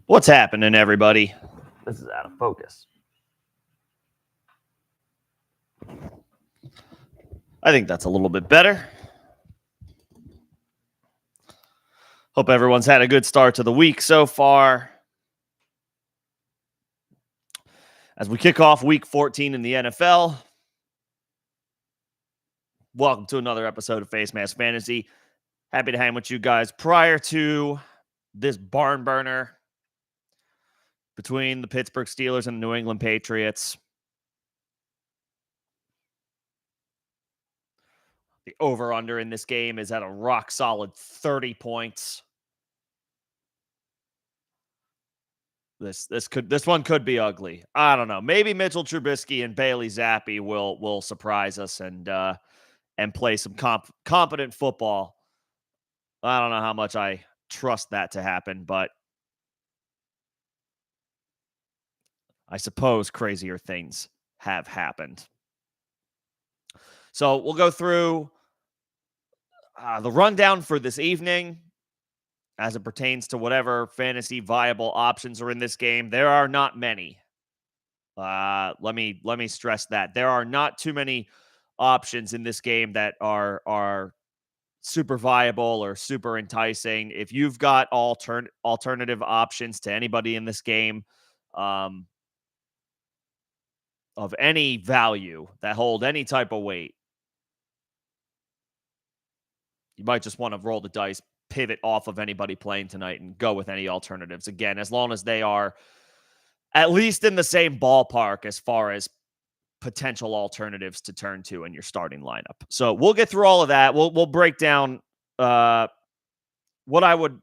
What's happening, everybody? This is out of focus. I think that's a little bit better. Hope everyone's had a good start to the week so far. As we kick off week 14 in the NFL, welcome to another episode of Facemask Fantasy. Happy to hang with you guys prior to this barn burner between the Pittsburgh Steelers and the New England Patriots. The over-under in this game is at a rock-solid 30 points. This one could be ugly. I don't know. Maybe Mitchell Trubisky and Bailey Zappi will surprise us and play some competent football. I don't know how much I trust that to happen, but I suppose crazier things have happened. So we'll go through the rundown for this evening as it pertains to whatever fantasy viable options are in this game. There are not many. Let me stress that there are not too many options in this game that are super viable or super enticing. If you've got alternative options to anybody in this game, of any value that hold any type of weight, you might just want to roll the dice, pivot off of anybody playing tonight, and go with any alternatives. Again, as long as they are at least in the same ballpark as far as potential alternatives to turn to in your starting lineup. So we'll get through all of that. We'll break down what I would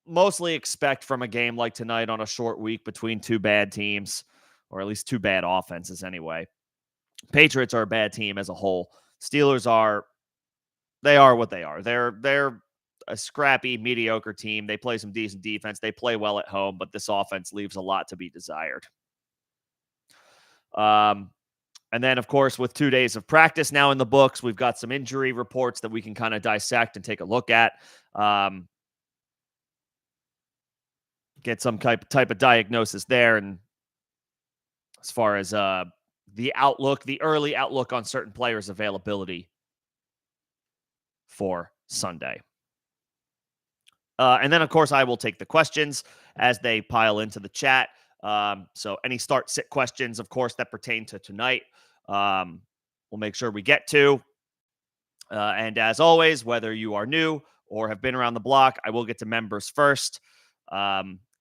mostly expect from a game like tonight on a short week between two bad teams, or at least two bad offenses anyway. Patriots are a bad team as a whole. Steelers are what they are. They're a scrappy, mediocre team. They play some decent defense. They play well at home, but this offense leaves a lot to be desired. And then, of course, with 2 days of practice now in the books, we've got some injury reports that we can kind of dissect and take a look at. Get some type of diagnosis there. And as far as the early outlook on certain players' availability for Sunday. And then, of course, I will take the questions as they pile into the chat. So any start-sit questions, of course, that pertain to tonight, we'll make sure we get to. And as always, whether you are new or have been around the block, I will get to members first.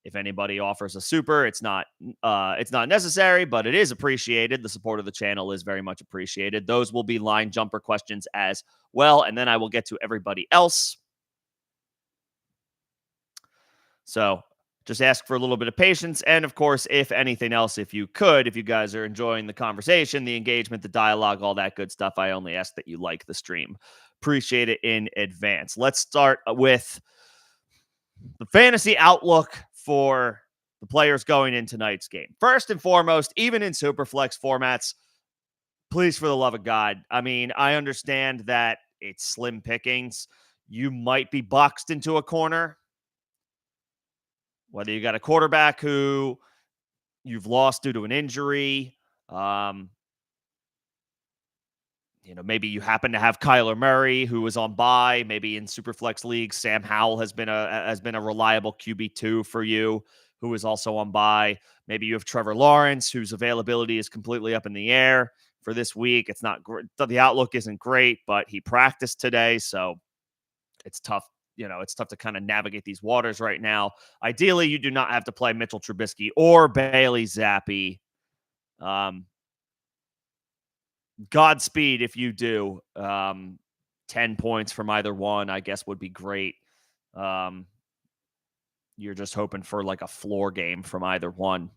If anybody offers a super, it's not necessary, but it is appreciated. The support of the channel is very much appreciated. Those will be line jumper questions as well, and then I will get to everybody else. So just ask for a little bit of patience. And of course, if anything else, if you guys are enjoying the conversation, the engagement, the dialogue, all that good stuff, I only ask that you like the stream. Appreciate it in advance. Let's start with the fantasy outlook for the players going in tonight's game. First and foremost, even in Superflex formats, please, for the love of God, I mean, I understand that it's slim pickings. You might be boxed into a corner. Whether you got a quarterback who you've lost due to an injury, maybe you happen to have Kyler Murray, who is on bye. Maybe in Superflex leagues, Sam Howell has been a reliable QB2 for you, who is also on bye. Maybe you have Trevor Lawrence, whose availability is completely up in the air for this week. It's not great. The outlook isn't great, but he practiced today, so it's tough. It's tough to kind of navigate these waters right now. Ideally, you do not have to play Mitchell Trubisky or Bailey Zappi. Godspeed if you do. 10 points from either one, I guess, would be great. You're just hoping for like a floor game from either one.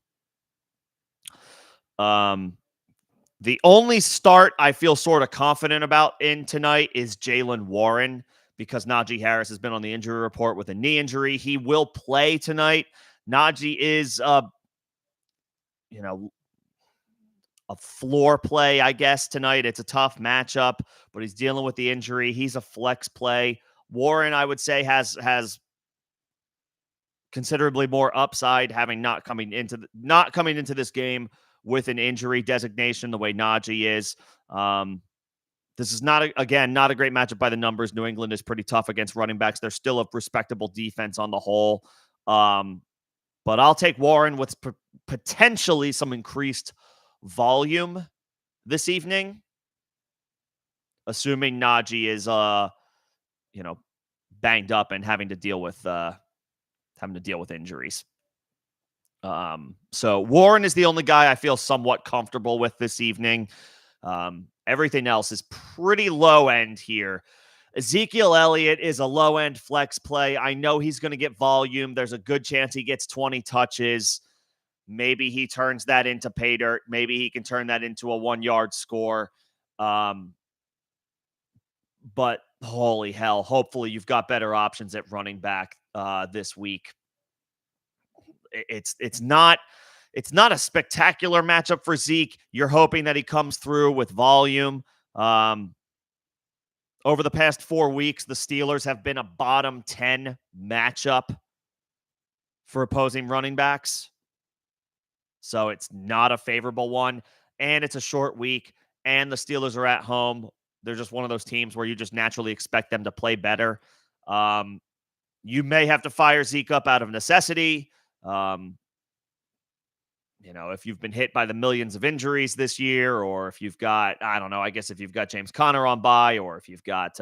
The only start I feel sort of confident about in tonight is Jaylen Warren, because Najee Harris has been on the injury report with a knee injury. He will play tonight. Najee is, a floor play, I guess, tonight. It's a tough matchup, but he's dealing with the injury. He's a flex play. Warren, I would say, has considerably more upside, having not coming into this game with an injury designation the way Najee is. This is not a great matchup by the numbers. New England is pretty tough against running backs. They're still a respectable defense on the whole. But I'll take Warren with potentially some increased volume this evening, assuming Najee is banged up and having to deal with injuries. So Warren is the only guy I feel somewhat comfortable with this evening. Everything else is pretty low end here. Ezekiel Elliott is a low end flex play. I know he's going to get volume. There's a good chance he gets 20 touches. Maybe he turns that into pay dirt. Maybe he can turn that into a 1-yard score. But holy hell, hopefully you've got better options at running back this week. It's not a spectacular matchup for Zeke. You're hoping that he comes through with volume. Over the past 4 weeks, the Steelers have been a bottom 10 matchup for opposing running backs. So it's not a favorable one. And it's a short week. And the Steelers are at home. They're just one of those teams where you just naturally expect them to play better. You may have to fire Zeke up out of necessity. If you've been hit by the millions of injuries this year, or if you've got, I don't know, I guess if you've got James Conner on bye, or if you've got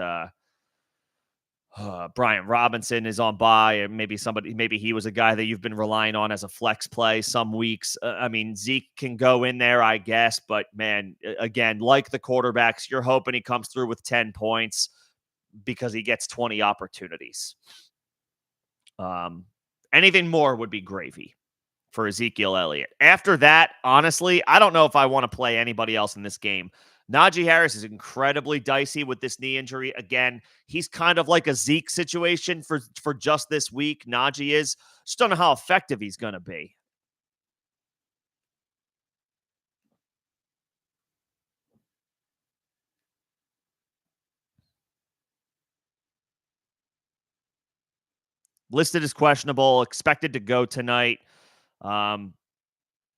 Brian Robinson is on bye, and maybe he was a guy that you've been relying on as a flex play some weeks. Zeke can go in there, I guess, but man, again, like the quarterbacks, you're hoping he comes through with 10 points because he gets 20 opportunities. Anything more would be gravy for Ezekiel Elliott. After that, honestly, I don't know if I want to play anybody else in this game. Najee Harris is incredibly dicey with this knee injury. Again, he's kind of like a Zeke situation for just this week. Najee is. Just don't know how effective he's going to be. Listed as questionable, expected to go tonight.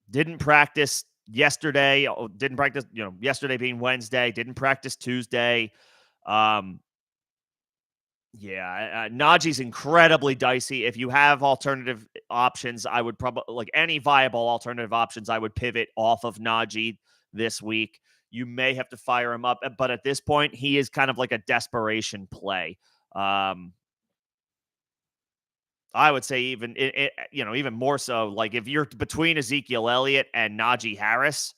Didn't practice yesterday. Didn't practice, yesterday being Wednesday. Didn't practice Tuesday. Najee's incredibly dicey. If you have alternative options, I would probably, any viable alternative options, I would pivot off of Najee this week. You may have to fire him up, but at this point, he is kind of like a desperation play. I would say even more so, like if you're between Ezekiel Elliott and Najee Harris,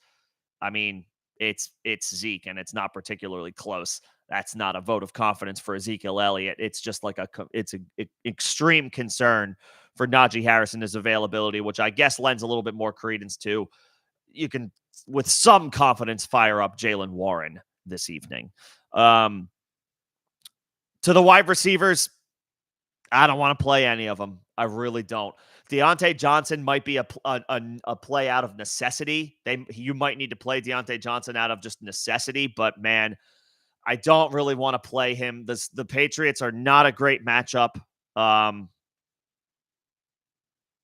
it's Zeke, and it's not particularly close. That's not a vote of confidence for Ezekiel Elliott. It's just like it's an extreme concern for Najee Harris and his availability, which I guess lends a little bit more credence to. You can, with some confidence, fire up Jaylen Warren this evening. To the wide receivers, I don't want to play any of them. I really don't. Deontay Johnson might be a play out of necessity. You might need to play Deontay Johnson out of just necessity, but man, I don't really want to play him. The Patriots are not a great matchup.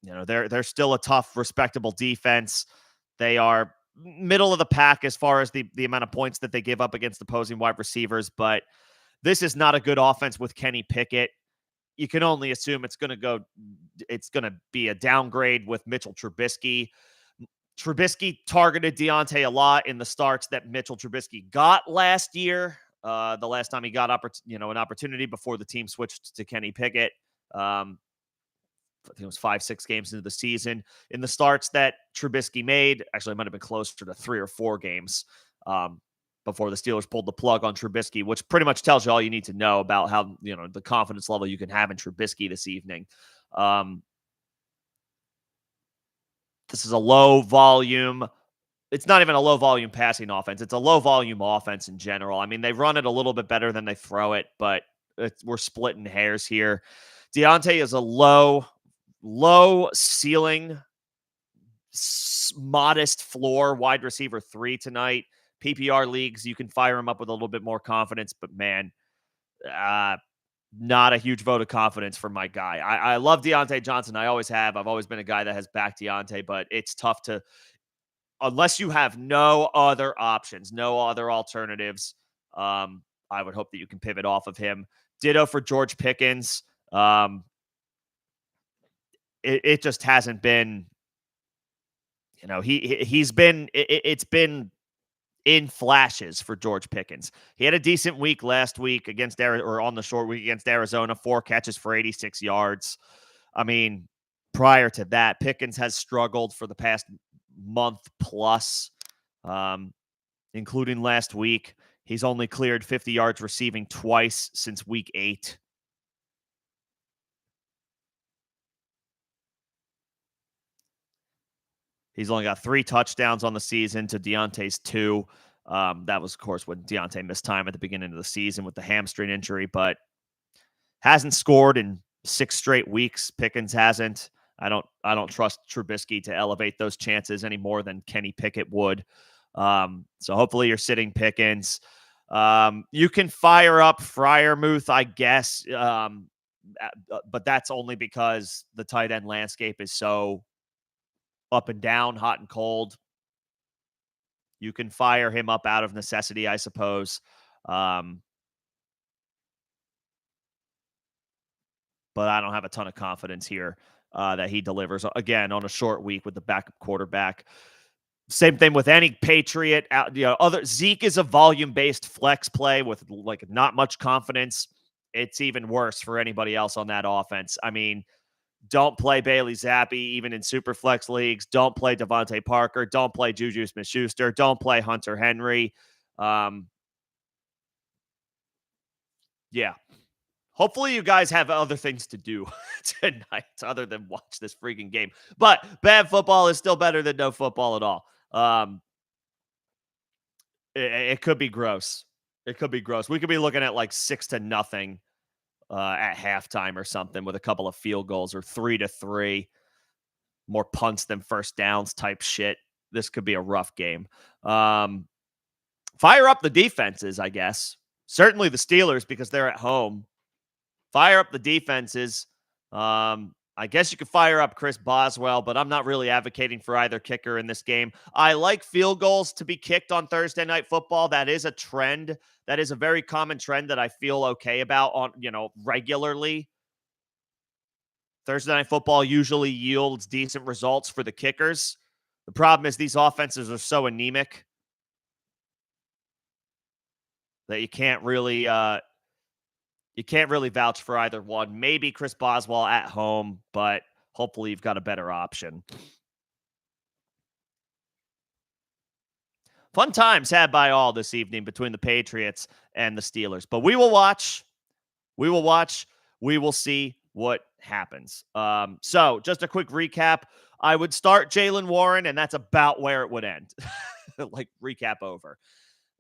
They're still a tough, respectable defense. They are middle of the pack as far as the amount of points that they give up against opposing wide receivers, but this is not a good offense with Kenny Pickett. You can only assume it's going to be a downgrade with Mitchell Trubisky. Trubisky targeted Deontay a lot in the starts that Mitchell Trubisky got last year. The last time he got an opportunity before the team switched to Kenny Pickett. I think it was 5-6 games into the season. In the starts that Trubisky made, actually it might have been closer to 3 or 4 games before the Steelers pulled the plug on Trubisky, which pretty much tells you all you need to know about how, the confidence level you can have in Trubisky this evening. This is a low volume. It's not even a low volume passing offense. It's a low volume offense in general. They run it a little bit better than they throw it, but we're splitting hairs here. Deontay is a low ceiling, modest floor wide receiver 3 tonight. PPR leagues, you can fire him up with a little bit more confidence, but man, not a huge vote of confidence for my guy. I love Deontay Johnson. I always have. I've always been a guy that has backed Deontay, but it's tough to, unless you have no other options, no other alternatives. I would hope that you can pivot off of him. Ditto for George Pickens. It just hasn't been, he's been, it's been in flashes for George Pickens. He had a decent week last week against or on the short week against Arizona, 4 catches for 86 yards. I mean, prior to that, Pickens has struggled for the past month plus, including last week. He's only cleared 50 yards receiving twice since week 8. He's only got 3 touchdowns on the season to Deontay's 2. That was, of course, when Deontay missed time at the beginning of the season with the hamstring injury, but hasn't scored in 6 straight weeks. Pickens hasn't. I don't trust Trubisky to elevate those chances any more than Kenny Pickett would. So hopefully you're sitting Pickens. You can fire up Freiermuth, I guess, but that's only because the tight end landscape is so up and down, hot and cold. You can fire him up out of necessity, I suppose. But I don't have a ton of confidence here that he delivers again on a short week with the backup quarterback. Same thing with any Patriot. Zeke is a volume-based flex play with like not much confidence. It's even worse for anybody else on that offense. I mean, don't play Bailey Zappi even in super flex leagues. Don't play Devontae Parker. Don't play Juju Smith-Schuster. Don't play Hunter Henry. Yeah. Hopefully you guys have other things to do tonight other than watch this freaking game. But bad football is still better than no football at all. It could be gross. It could be gross. We could be looking at like 6-0 at halftime or something with a couple of field goals, or 3-3, more punts than first downs type shit. This could be a rough game. Fire up the defenses, I guess. Certainly the Steelers, because they're at home. Fire up the defenses. I guess you could fire up Chris Boswell, but I'm not really advocating for either kicker in this game. I like field goals to be kicked on Thursday Night Football. That is a trend. That is a very common trend that I feel okay about on, regularly. Thursday Night Football usually yields decent results for the kickers. The problem is these offenses are so anemic that you can't really vouch for either one. Maybe Chris Boswell at home, but hopefully you've got a better option. Fun times had by all this evening between the Patriots and the Steelers. But we will watch. We will watch. We will see what happens. So just a quick recap. I would start Jaylen Warren, and that's about where it would end. Like, recap over.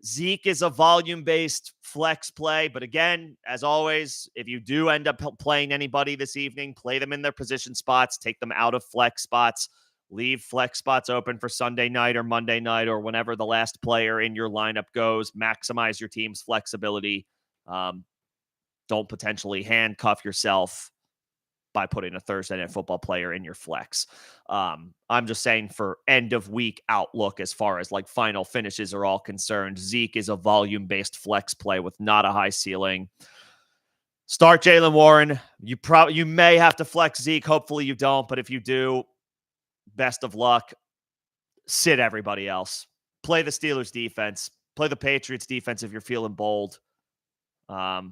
Zeke is a volume-based flex play. But again, as always, if you do end up playing anybody this evening, play them in their position spots, take them out of flex spots, leave flex spots open for Sunday night or Monday night or whenever the last player in your lineup goes. Maximize your team's flexibility. Don't potentially handcuff yourself by putting a Thursday Night Football player in your flex. I'm just saying for end of week outlook, as far as like final finishes are all concerned, Zeke is a volume-based flex play with not a high ceiling. Start Jaylen Warren. You may have to flex Zeke. Hopefully you don't, but if you do, best of luck. Sit everybody else. Play the Steelers defense. Play the Patriots defense if you're feeling bold. That's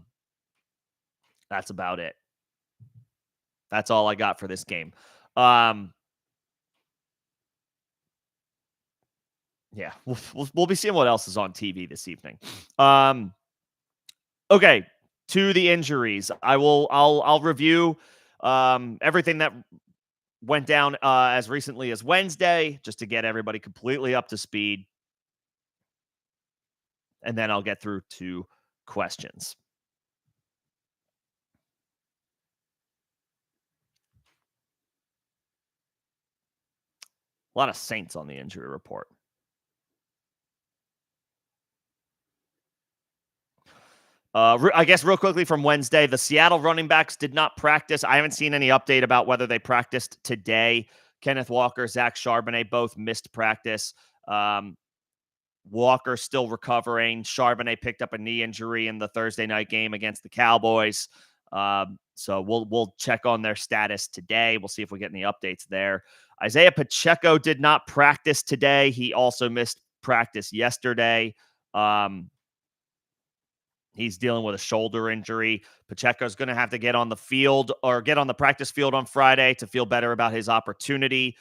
about it. That's all I got for this game. Yeah, we'll be seeing what else is on TV this evening. Okay, to the injuries. I'll review everything that went down as recently as Wednesday, just to get everybody completely up to speed. And then I'll get through to questions. A lot of Saints on the injury report. I guess real quickly from Wednesday, the Seattle running backs did not practice. I haven't seen any update about whether they practiced today. Kenneth Walker, Zach Charbonnet both missed practice. Walker still recovering. Charbonnet picked up a knee injury in the Thursday night game against the Cowboys. So we'll check on their status today. We'll see if we get any updates there. Isaiah Pacheco did not practice today. He also missed practice yesterday. He's dealing with a shoulder injury. Pacheco's going to have to get on the field or get on the practice field on Friday to feel better about his opportunity.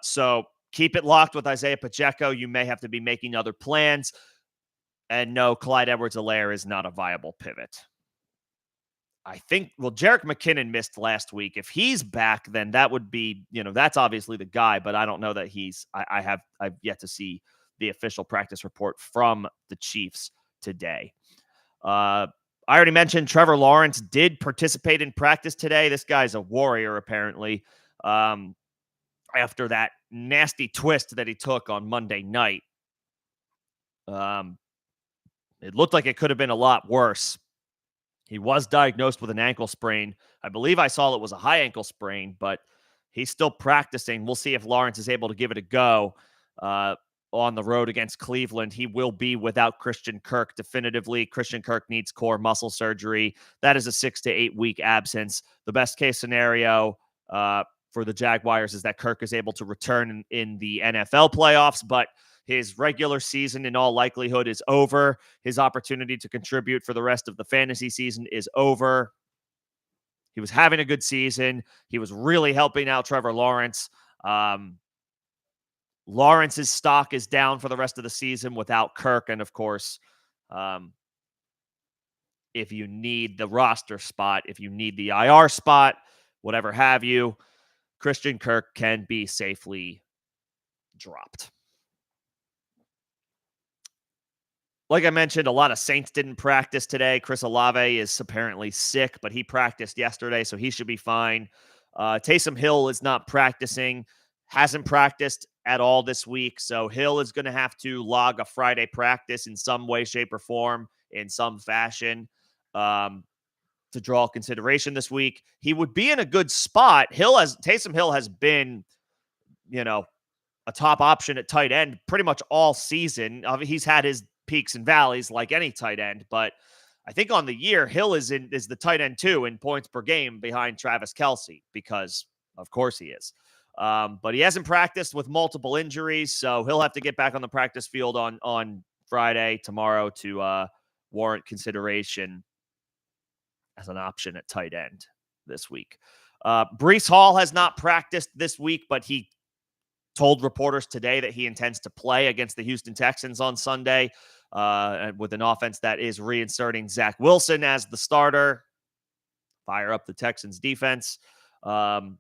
So keep it locked with Isaiah Pacheco. You may have to be making other plans. And no, Clyde Edwards-Helaire is not a viable pivot. I think, well, Jerick McKinnon missed last week. If he's back, then that would be, that's obviously the guy, but I don't know that I've yet to see the official practice report from the Chiefs today. I already mentioned Trevor Lawrence did participate in practice today. This guy's a warrior, apparently. After that nasty twist that he took on Monday night. It looked like it could have been a lot worse. He was diagnosed with an ankle sprain. I believe I saw it was a high ankle sprain, but he's still practicing. We'll see if Lawrence is able to give it a go on the road against Cleveland. He will be without Christian Kirk definitively. Christian Kirk needs core muscle surgery. That is a 6 to 8 week absence. The best case scenario for the Jaguars is that Kirk is able to return in the NFL playoffs, but his regular season, in all likelihood, is over. His opportunity to contribute for the rest of the fantasy season is over. He was having a good season. He was really helping out Trevor Lawrence. Lawrence's stock is down for the rest of the season without Kirk. And, of course, if you need the roster spot, if you need the IR spot, whatever have you, Christian Kirk can be safely dropped. Like I mentioned, a lot of Saints didn't practice today. Chris Olave is apparently sick, but he practiced yesterday, so he should be fine. Taysom Hill is not practicing, hasn't practiced at all this week, so Hill is going to have to log a Friday practice in some way, shape, or form, in some fashion, to draw consideration this week. He would be in a good spot. Taysom Hill has been, a top option at tight end pretty much all season. He's had his peaks and valleys like any tight end, but I think on the year, Hill is the tight end 2 in points per game behind Travis Kelce, because of course he is. But he hasn't practiced with multiple injuries, so he'll have to get back on the practice field on Friday, tomorrow, to warrant consideration as an option at tight end this week. Breece Hall has not practiced this week, but he told reporters today that he intends to play against the Houston Texans on Sunday with an offense that is reinserting Zach Wilson as the starter. Fire up the Texans defense. Breece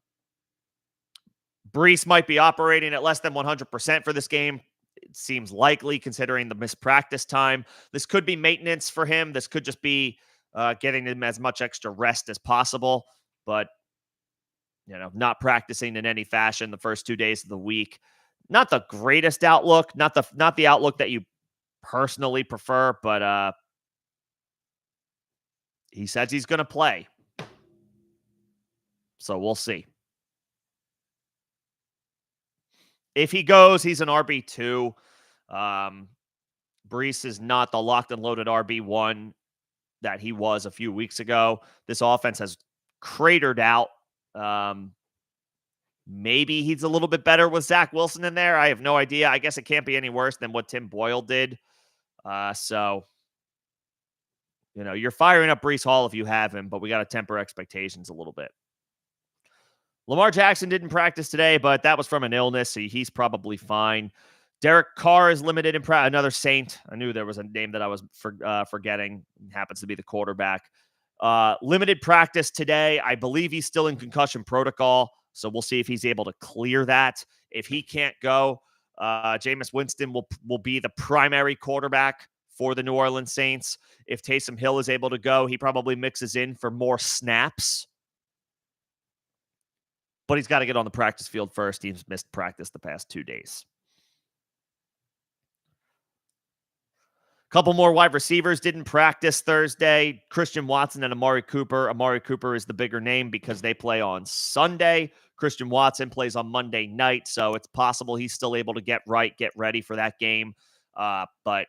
might be operating at less than 100% for this game. It seems likely considering the missed practice time. This could be maintenance for him. This could just be getting him as much extra rest as possible, but not practicing in any fashion the first 2 days of the week. Not the greatest outlook, not the outlook that you personally prefer, but he says he's going to play. So we'll see. If he goes, he's an RB2. Breece is not the locked and loaded RB1 that he was a few weeks ago. This offense has cratered out. Maybe he's a little bit better with Zach Wilson in there. I have no idea. I guess it can't be any worse than what Tim Boyle did. So, you're firing up Breece Hall if you have him, but we got to temper expectations a little bit. Lamar Jackson didn't practice today, but that was from an illness, so he's probably fine. Derek Carr is limited in practice. Another Saint. I knew there was a name that I was forgetting. It happens to be the quarterback. Limited practice today. I believe he's still in concussion protocol, so we'll see if he's able to clear that. If he can't go, Jameis Winston will be the primary quarterback for the New Orleans Saints. If Taysom Hill is able to go, he probably mixes in for more snaps. But he's got to get on the practice field first. He's missed practice the past 2 days. Couple more wide receivers didn't practice Thursday. Christian Watson and Amari Cooper. Amari Cooper is the bigger name because they play on Sunday. Christian Watson plays on Monday night, so it's possible he's still able to get ready for that game, but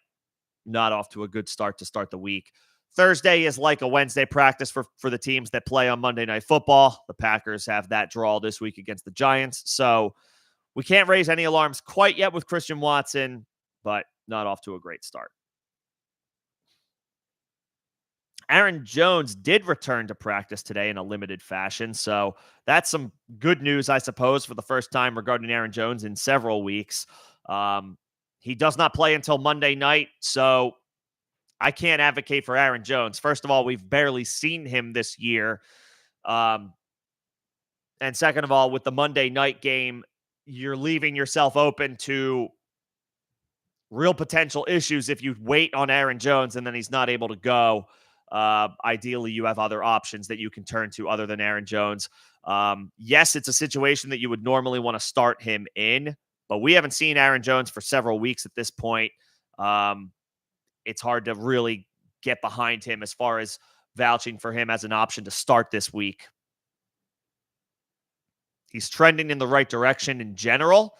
not off to a good start to start the week. Thursday is like a Wednesday practice for the teams that play on Monday Night Football. The Packers have that draw this week against the Giants, so we can't raise any alarms quite yet with Christian Watson, but not off to a great start. Aaron Jones did return to practice today in a limited fashion, so that's some good news, I suppose, for the first time regarding Aaron Jones in several weeks. He does not play until Monday night, so I can't advocate for Aaron Jones. First of all, we've barely seen him this year. And second of all, with the Monday night game, you're leaving yourself open to real potential issues if you wait on Aaron Jones and then he's not able to go. Ideally, you have other options that you can turn to other than Aaron Jones. Yes, it's a situation that you would normally want to start him in, but we haven't seen Aaron Jones for several weeks at this point. It's hard to really get behind him as far as vouching for him as an option to start this week. He's trending in the right direction in general,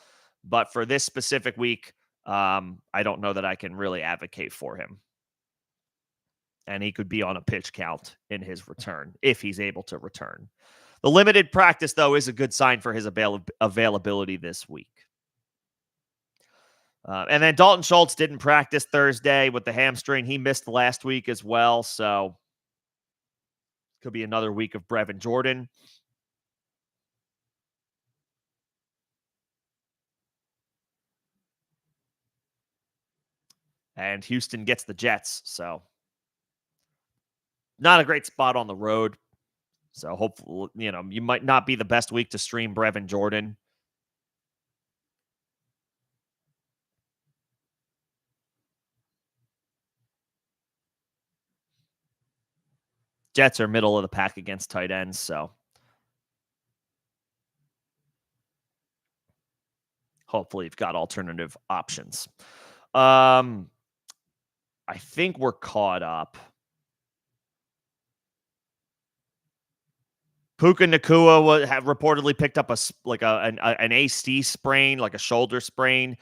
but for this specific week, I don't know that I can really advocate for him. And he could be on a pitch count in his return if he's able to return. The limited practice, though, is a good sign for his availability this week. And then Dalton Schultz didn't practice Thursday with the hamstring. He missed last week as well, so could be another week of Brevin Jordan. And Houston gets the Jets, so not a great spot on the road. So hopefully, you might not be the best week to stream Brevin Jordan. Jets are middle of the pack against tight ends, so hopefully you've got alternative options. I think we're caught up. Puka Nacua have reportedly picked up an AC sprain, like a shoulder sprain,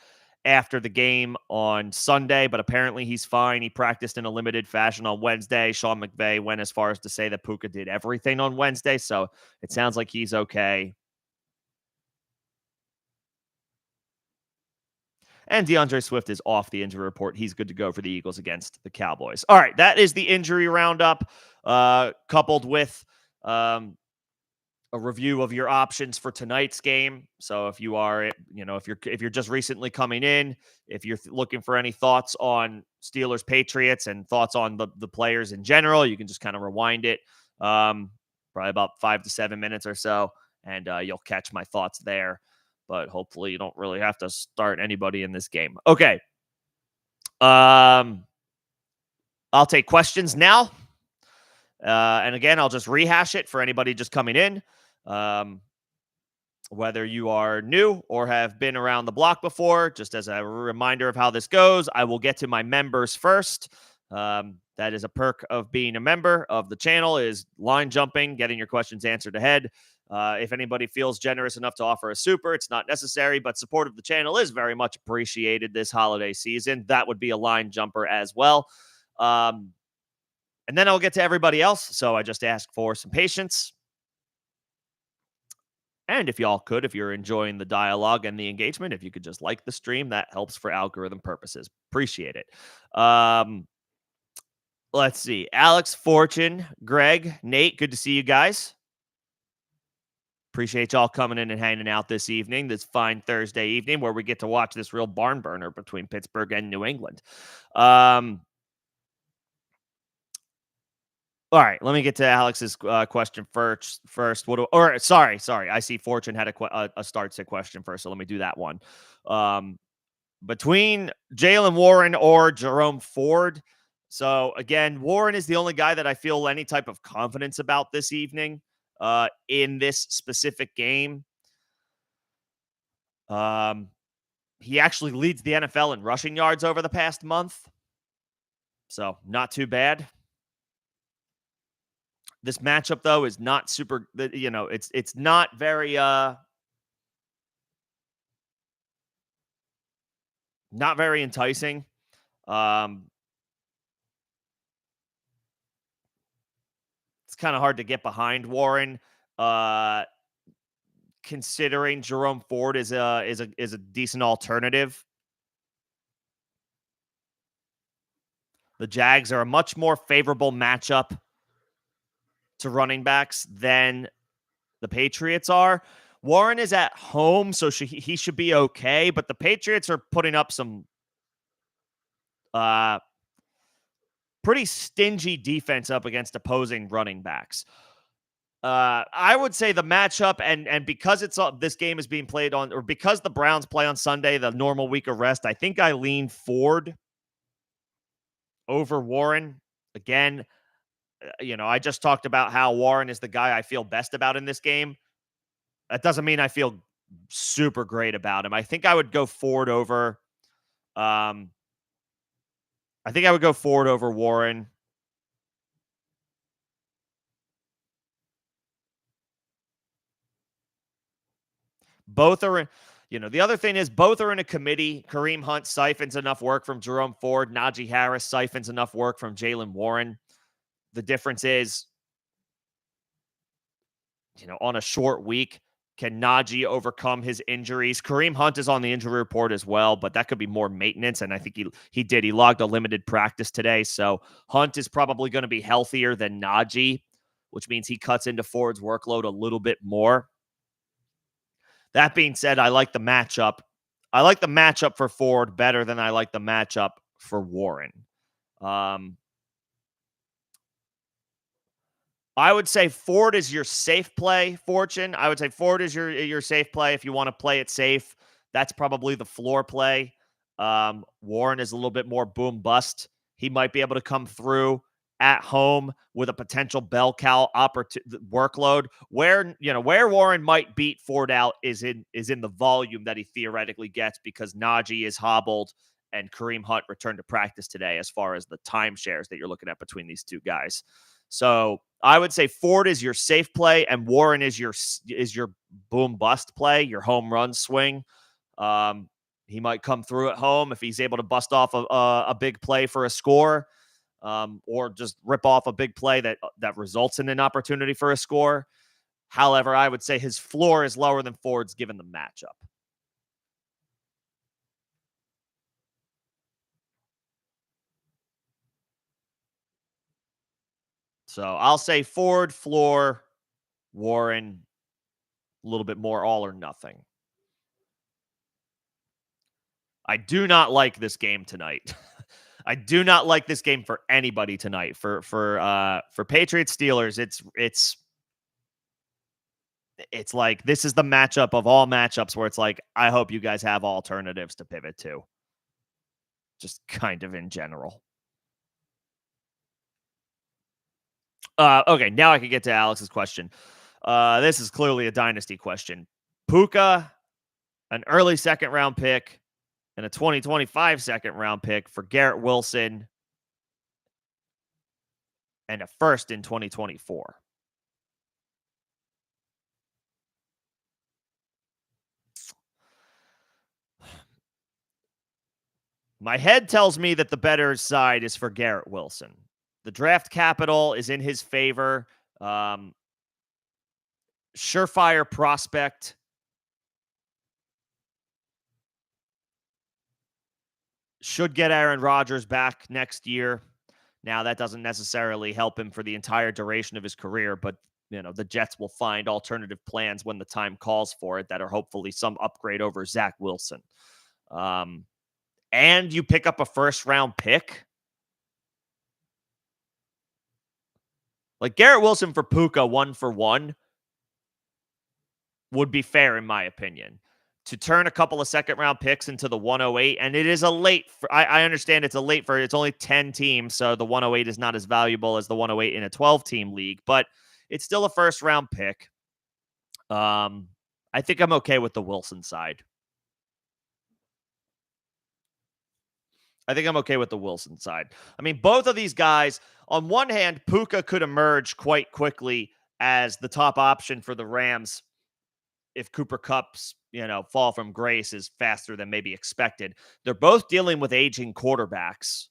after the game on Sunday, but apparently he's fine. He practiced in a limited fashion on Wednesday. Sean McVay went as far as to say that Puka did everything on Wednesday, so it sounds like he's okay. And DeAndre Swift is off the injury report. He's good to go for the Eagles against the Cowboys. All right, that is the injury roundup, coupled with a review of your options for tonight's game. So if you are, if you're just recently coming in, if you're looking for any thoughts on Steelers Patriots and thoughts on the players in general, you can just kind of rewind it, probably about 5 to 7 minutes or so, and you'll catch my thoughts there. But hopefully you don't really have to start anybody in this game. Okay. I'll take questions now. And again, I'll just rehash it for anybody just coming in. Whether you are new or have been around the block before, just as a reminder of how this goes, I will get to my members first. That is a perk of being a member of the channel, is line jumping, getting your questions answered ahead. If anybody feels generous enough to offer a super, it's not necessary, but support of the channel is very much appreciated this holiday season. That would be a line jumper as well. And then I'll get to everybody else. So I just ask for some patience. And if y'all could, if you're enjoying the dialogue and the engagement, if you could just like the stream, that helps for algorithm purposes. Appreciate it. Let's see. Alex, Fortune, Greg, Nate, good to see you guys. Appreciate y'all coming in and hanging out this evening, this fine Thursday evening where we get to watch this real barn burner between Pittsburgh and New England. All right, let me get to Alex's question first. Sorry. I see Fortune had a start-sit question first, so let me do that one. Between Jaylen Warren or Jerome Ford. So again, Warren is the only guy that I feel any type of confidence about this evening in this specific game. He actually leads the NFL in rushing yards over the past month. So not too bad. This matchup though is not super. It's not very not very enticing. Um, it's kind of hard to get behind Warren. Uh, Considering Jerome Ford is a decent alternative. The Jags are a much more favorable matchup to running backs than the Patriots are. Warren is at home, so he should be okay, but the Patriots are putting up some uh, pretty stingy defense up against opposing running backs. I would say the matchup, and because this game is being played on, or because the Browns play on Sunday, the normal week of rest, I think I lean Ford over Warren. Again, I just talked about how Warren is the guy I feel best about in this game. That doesn't mean I feel super great about him. I think I would go Ford over. I think I would go Ford over Warren. Both are in, the other thing is both are in a committee. Kareem Hunt siphons enough work from Jerome Ford. Najee Harris siphons enough work from Jaylen Warren. The difference is, on a short week, can Najee overcome his injuries? Kareem Hunt is on the injury report as well, but that could be more maintenance. And I think he did. He logged a limited practice today. So Hunt is probably going to be healthier than Najee, which means he cuts into Ford's workload a little bit more. That being said, I like the matchup. I like the matchup for Ford better than I like the matchup for Warren. I would say Ford is your safe play, Fortune. I would say Ford is your safe play if you want to play it safe. That's probably the floor play. Warren is a little bit more boom bust. He might be able to come through at home with a potential bell cow workload. Where Warren might beat Ford out is in the volume that he theoretically gets, because Najee is hobbled and Kareem Hunt returned to practice today, as far as the timeshares that you're looking at between these two guys. So I would say Ford is your safe play, and Warren is your boom bust play, your home run swing. He might come through at home if he's able to bust off a big play for a score, or just rip off a big play that results in an opportunity for a score. However, I would say his floor is lower than Ford's given the matchup. So I'll say Ford, floor, Warren, a little bit more all or nothing. I do not like this game tonight. I do not like this game for anybody tonight. For Patriots Steelers, it's like this is the matchup of all matchups where it's like, I hope you guys have alternatives to pivot to. Just kind of in general. Okay, now I can get to Alex's question. This is clearly a dynasty question. Puka, an early second round pick, and a 2025 second round pick for Garrett Wilson, and a first in 2024. My head tells me that the better side is for Garrett Wilson. The draft capital is in his favor. Surefire prospect. Should get Aaron Rodgers back next year. Now, that doesn't necessarily help him for the entire duration of his career, but the Jets will find alternative plans when the time calls for it that are hopefully some upgrade over Zach Wilson. And you pick up a first-round pick. Like Garrett Wilson for Puka 1-for-1 would be fair, in my opinion. To turn a couple of second-round picks into the 108, and it is a late. I understand it's a late for. It's only 10 teams, so the 108 is not as valuable as the 108 in a 12-team league, but it's still a first-round pick. I think I'm okay with the Wilson side. I think I'm okay with the Wilson side. I mean, both of these guys, on one hand, Puka could emerge quite quickly as the top option for the Rams if Cooper Cup's, fall from grace is faster than maybe expected. They're both dealing with aging quarterbacks.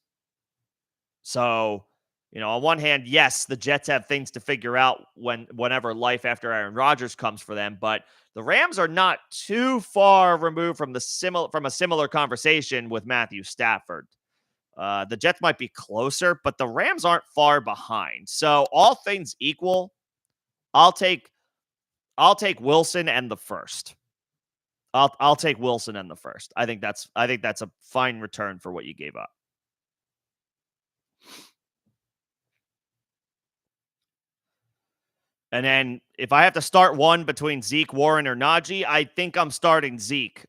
So, on one hand, yes, the Jets have things to figure out whenever life after Aaron Rodgers comes for them, but the Rams are not too far removed from a similar conversation with Matthew Stafford. The Jets might be closer, but the Rams aren't far behind. So, all things equal, I'll take Wilson and the first. I'll take Wilson and the first. I think that's a fine return for what you gave up. And then if I have to start one between Zeke, Warren, or Najee, I think I'm starting Zeke.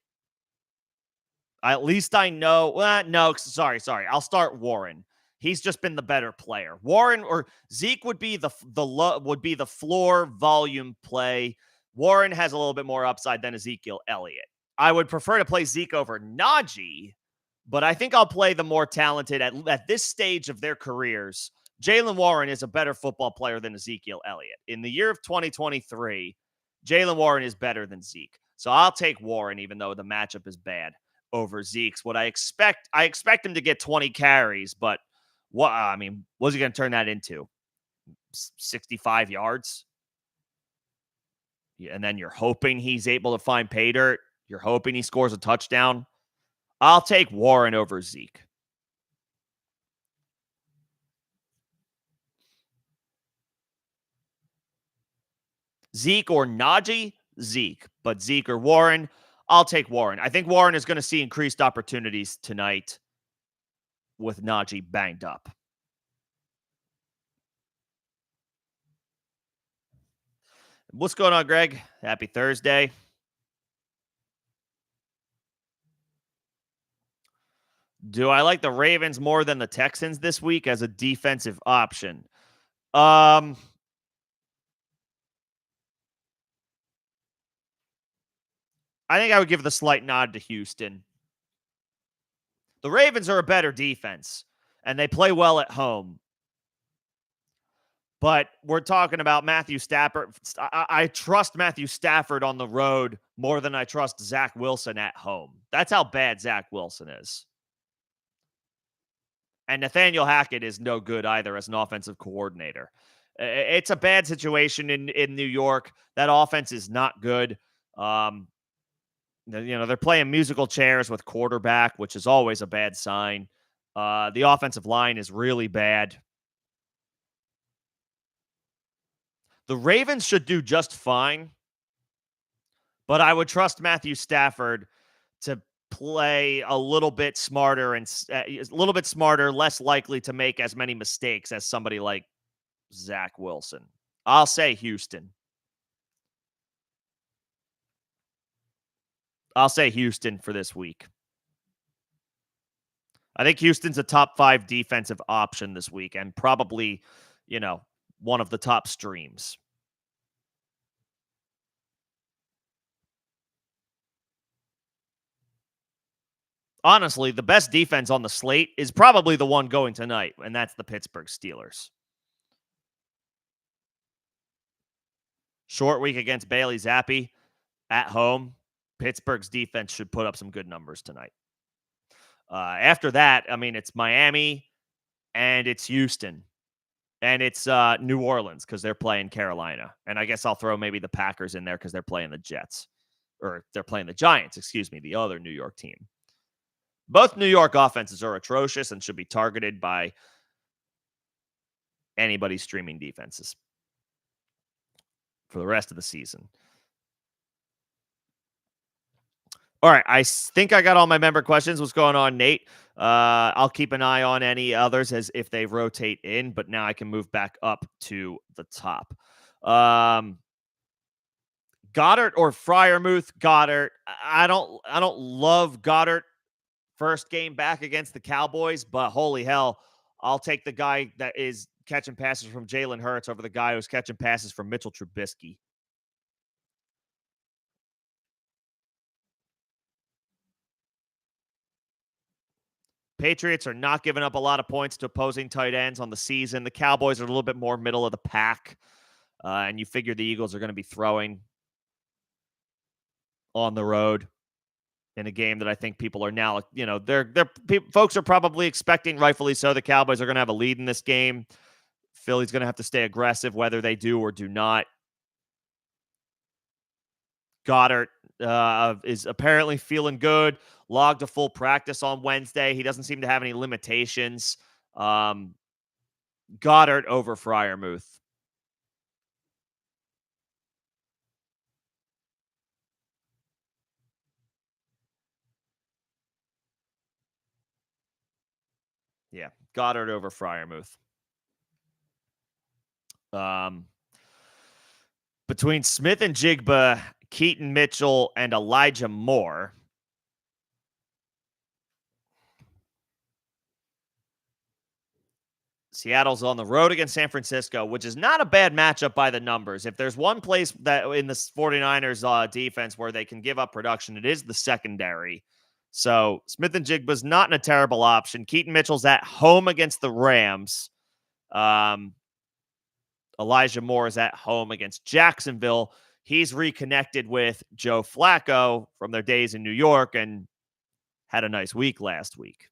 At least I know. Well, no, sorry. I'll start Warren. He's just been the better player. Warren or Zeke would be the floor volume play. Warren has a little bit more upside than Ezekiel Elliott. I would prefer to play Zeke over Najee, but I think I'll play the more talented at this stage of their careers. Jaylen Warren is a better football player than Ezekiel Elliott. In the year of 2023, Jaylen Warren is better than Zeke. So I'll take Warren, even though the matchup is bad, over Zeke's. What I expect him to get 20 carries, but what's he going to turn that into? 65 yards? And then you're hoping he's able to find pay dirt. You're hoping he scores a touchdown. I'll take Warren over Zeke. Zeke or Najee? Zeke. But Zeke or Warren? I'll take Warren. I think Warren is going to see increased opportunities tonight with Najee banged up. What's going on, Greg? Happy Thursday. Do I like the Ravens more than the Texans this week as a defensive option? I think I would give the slight nod to Houston. The Ravens are a better defense, and they play well at home. But we're talking about Matthew Stafford. I trust Matthew Stafford on the road more than I trust Zach Wilson at home. That's how bad Zach Wilson is. And Nathaniel Hackett is no good either as an offensive coordinator. It's a bad situation in New York. That offense is not good. They're playing musical chairs with quarterback, which is always a bad sign. The offensive line is really bad. The Ravens should do just fine, but I would trust Matthew Stafford to play a little bit smarter less likely to make as many mistakes as somebody like Zach Wilson. I'll say Houston. I'll say Houston for this week. I think Houston's a top 5 defensive option this week and probably, one of the top streams. Honestly, the best defense on the slate is probably the one going tonight, and that's the Pittsburgh Steelers. Short week against Bailey Zappi at home. Pittsburgh's defense should put up some good numbers tonight. After that, it's Miami and it's Houston and it's New Orleans because they're playing Carolina. And I guess I'll throw maybe the Packers in there because they're playing the Jets. Or they're playing the Giants, the other New York team. Both New York offenses are atrocious and should be targeted by anybody's streaming defenses for the rest of the season. All right, I think I got all my member questions. What's going on, Nate? I'll keep an eye on any others as if they rotate in, but now I can move back up to the top. Goddard or Freiermuth? Goddard. I don't love Goddard first game back against the Cowboys, but holy hell, I'll take the guy that is catching passes from Jalen Hurts over the guy who's catching passes from Mitchell Trubisky. Patriots are not giving up a lot of points to opposing tight ends on the season. The Cowboys are a little bit more middle of the pack, and you figure the Eagles are going to be throwing on the road in a game that I think people are now, folks are probably expecting, rightfully so, the Cowboys are going to have a lead in this game. Philly's going to have to stay aggressive whether they do or do not. Goddard is apparently feeling good. Logged a full practice on Wednesday. He doesn't seem to have any limitations. Goddard over Freiermuth. Yeah, Goddard over Freiermuth. Between Smith and Jigba, Keaton Mitchell, and Elijah Moore, Seattle's on the road against San Francisco, which is not a bad matchup by the numbers. If there's one place that in the 49ers defense where they can give up production, it is the secondary. So Smith and Jigba's not in a terrible option. Keaton Mitchell's at home against the Rams. Elijah Moore is at home against Jacksonville. He's reconnected with Joe Flacco from their days in New York and had a nice week last week.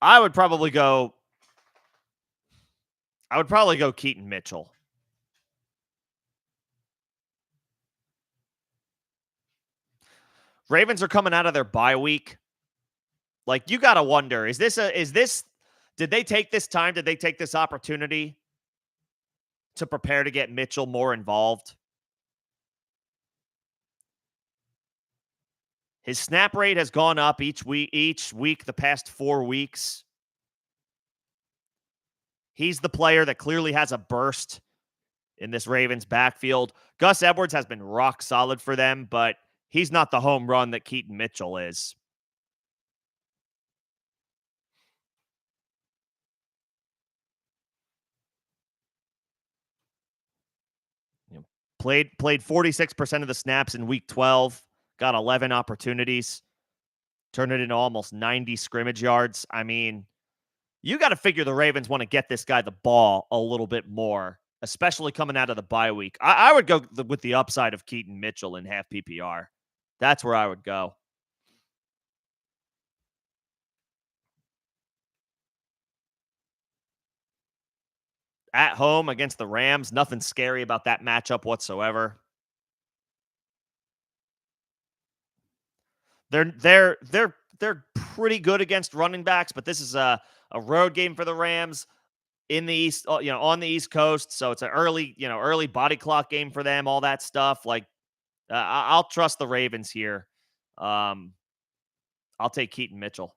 I would probably go Keaton Mitchell. Ravens are coming out of their bye week. Like, you got to wonder, did they take this time? Did they take this opportunity to prepare to get Mitchell more involved? His snap rate has gone up each week the past 4 weeks. He's the player that clearly has a burst in this Ravens backfield. Gus Edwards has been rock solid for them, but he's not the home run that Keaton Mitchell is. Played 46% of the snaps in week 12, got 11 opportunities, turned it into almost 90 scrimmage yards. I mean, you got to figure the Ravens want to get this guy the ball a little bit more, especially coming out of the bye week. I would go with the upside of Keaton Mitchell in half PPR. That's where I would go. At home against the Rams, nothing scary about that matchup whatsoever. They're pretty good against running backs, but this is a road game for the Rams in the East, on the East Coast. So it's an early body clock game for them, all that stuff. Like, I'll trust the Ravens here. I'll take Keaton Mitchell.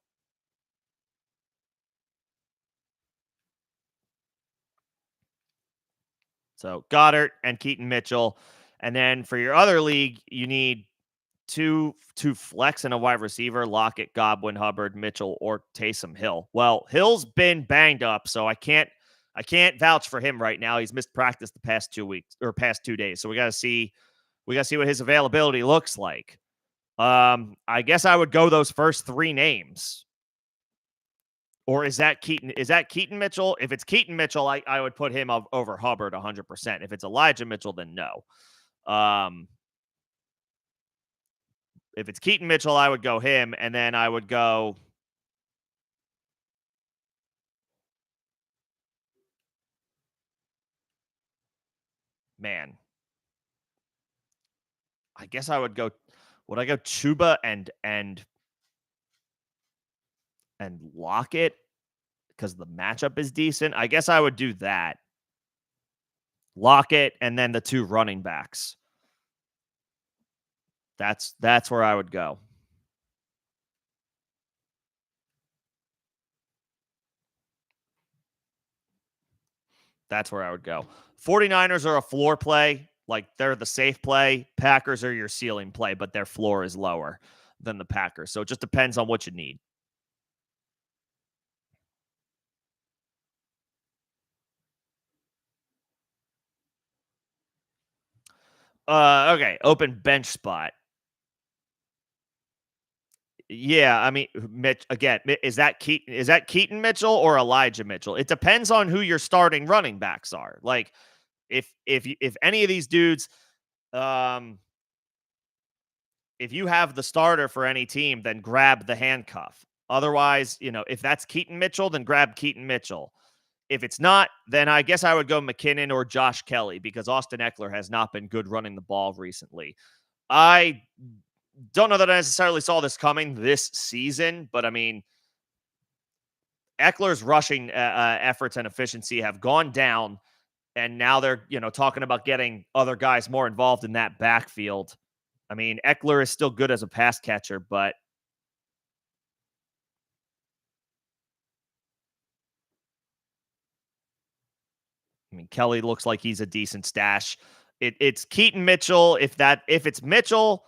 So Goddard and Keaton Mitchell. And then for your other league, you need two flex and a wide receiver: Lockett, Godwin, Hubbard, Mitchell, or Taysom Hill. Well, Hill's been banged up, so I can't vouch for him right now. He's missed practice the past 2 weeks or past 2 days. So we got to see what his availability looks like. I guess I would go those first 3 names. Or is that Keaton Mitchell? If it's Keaton Mitchell, I would put him over Hubbard 100%. If it's Elijah Mitchell, then no. If it's Keaton Mitchell, I would go him, and then I would go man. I guess I would go. Would I go Chuba and Lockett because the matchup is decent? I guess I would do that. Lockett and then the 2 running backs. That's where I would go. That's where I would go. 49ers are a floor play. Like, they're the safe play. Packers are your ceiling play, but their floor is lower than the Packers. So it just depends on what you need. Okay, open bench spot. Yeah, I mean, Mitch again. Is that Keaton Mitchell or Elijah Mitchell? It depends on who your starting running backs are. Like if any of these dudes, um, if you have the starter for any team, then grab the handcuff. Otherwise, if that's Keaton Mitchell, then grab Keaton Mitchell. If it's not, then I guess I would go McKinnon or Josh Kelly because Austin Eckler has not been good running the ball recently. I don't know that I necessarily saw this coming this season, but I mean, Eckler's rushing efforts and efficiency have gone down, and now they're talking about getting other guys more involved in that backfield. I mean, Eckler is still good as a pass catcher, but I mean, Kelly looks like he's a decent stash. It's Keaton Mitchell. If it's Mitchell,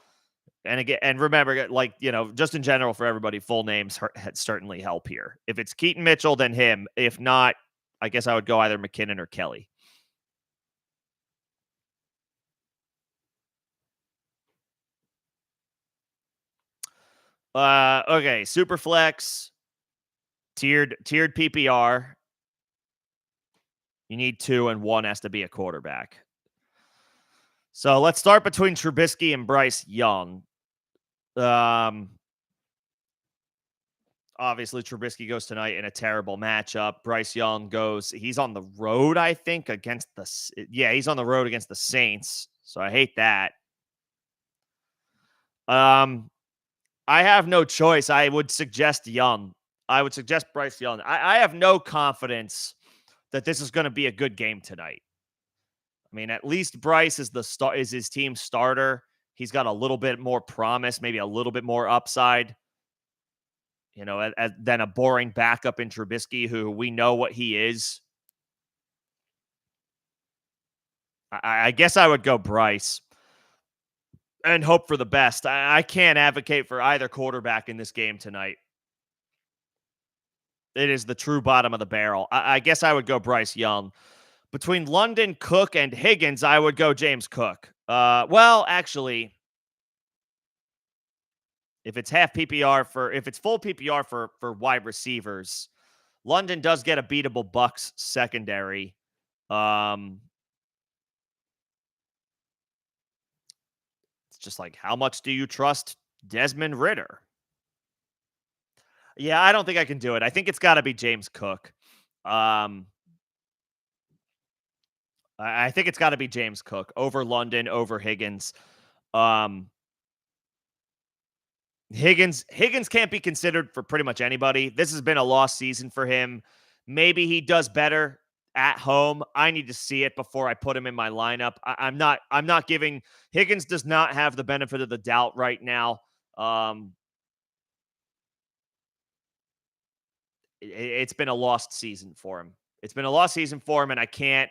and again, and remember, like just in general for everybody, full names certainly help here. If it's Keaton Mitchell, then him. If not, I guess I would go either McKinnon or Kelly. Okay, Superflex, tiered PPR. You need two, and one has to be a quarterback. So let's start between Trubisky and Bryce Young. Um, Obviously, Trubisky goes tonight in a terrible matchup. Bryce Young he's on the road, I think, he's on the road against the Saints. So I hate that. Um, I have no choice. I would suggest Young. I would suggest Bryce Young. I have no confidence that this is going to be a good game tonight. I mean, at least Bryce is his team's starter. He's got a little bit more promise, maybe a little bit more upside, than a boring backup in Trubisky, who we know what he is. I guess I would go Bryce and hope for the best. I can't advocate for either quarterback in this game tonight. It is the true bottom of the barrel. I guess I would go Bryce Young. Between London, Cook, and Higgins, I would go James Cook. Well, actually, if it's full PPR for wide receivers, London does get a beatable Bucks secondary. It's just like, how much do you trust Desmond Ridder? Yeah, I don't think I can do it. I think it's got to be James Cook. I think it's got to be James Cook over London, over Higgins. Um, Higgins can't be considered for pretty much anybody. This has been a lost season for him. Maybe he does better at home. I need to see it before I put him in my lineup. I'm not giving Higgins does not have the benefit of the doubt right now. It's been a lost season for him. It's been a lost season for him, and I can't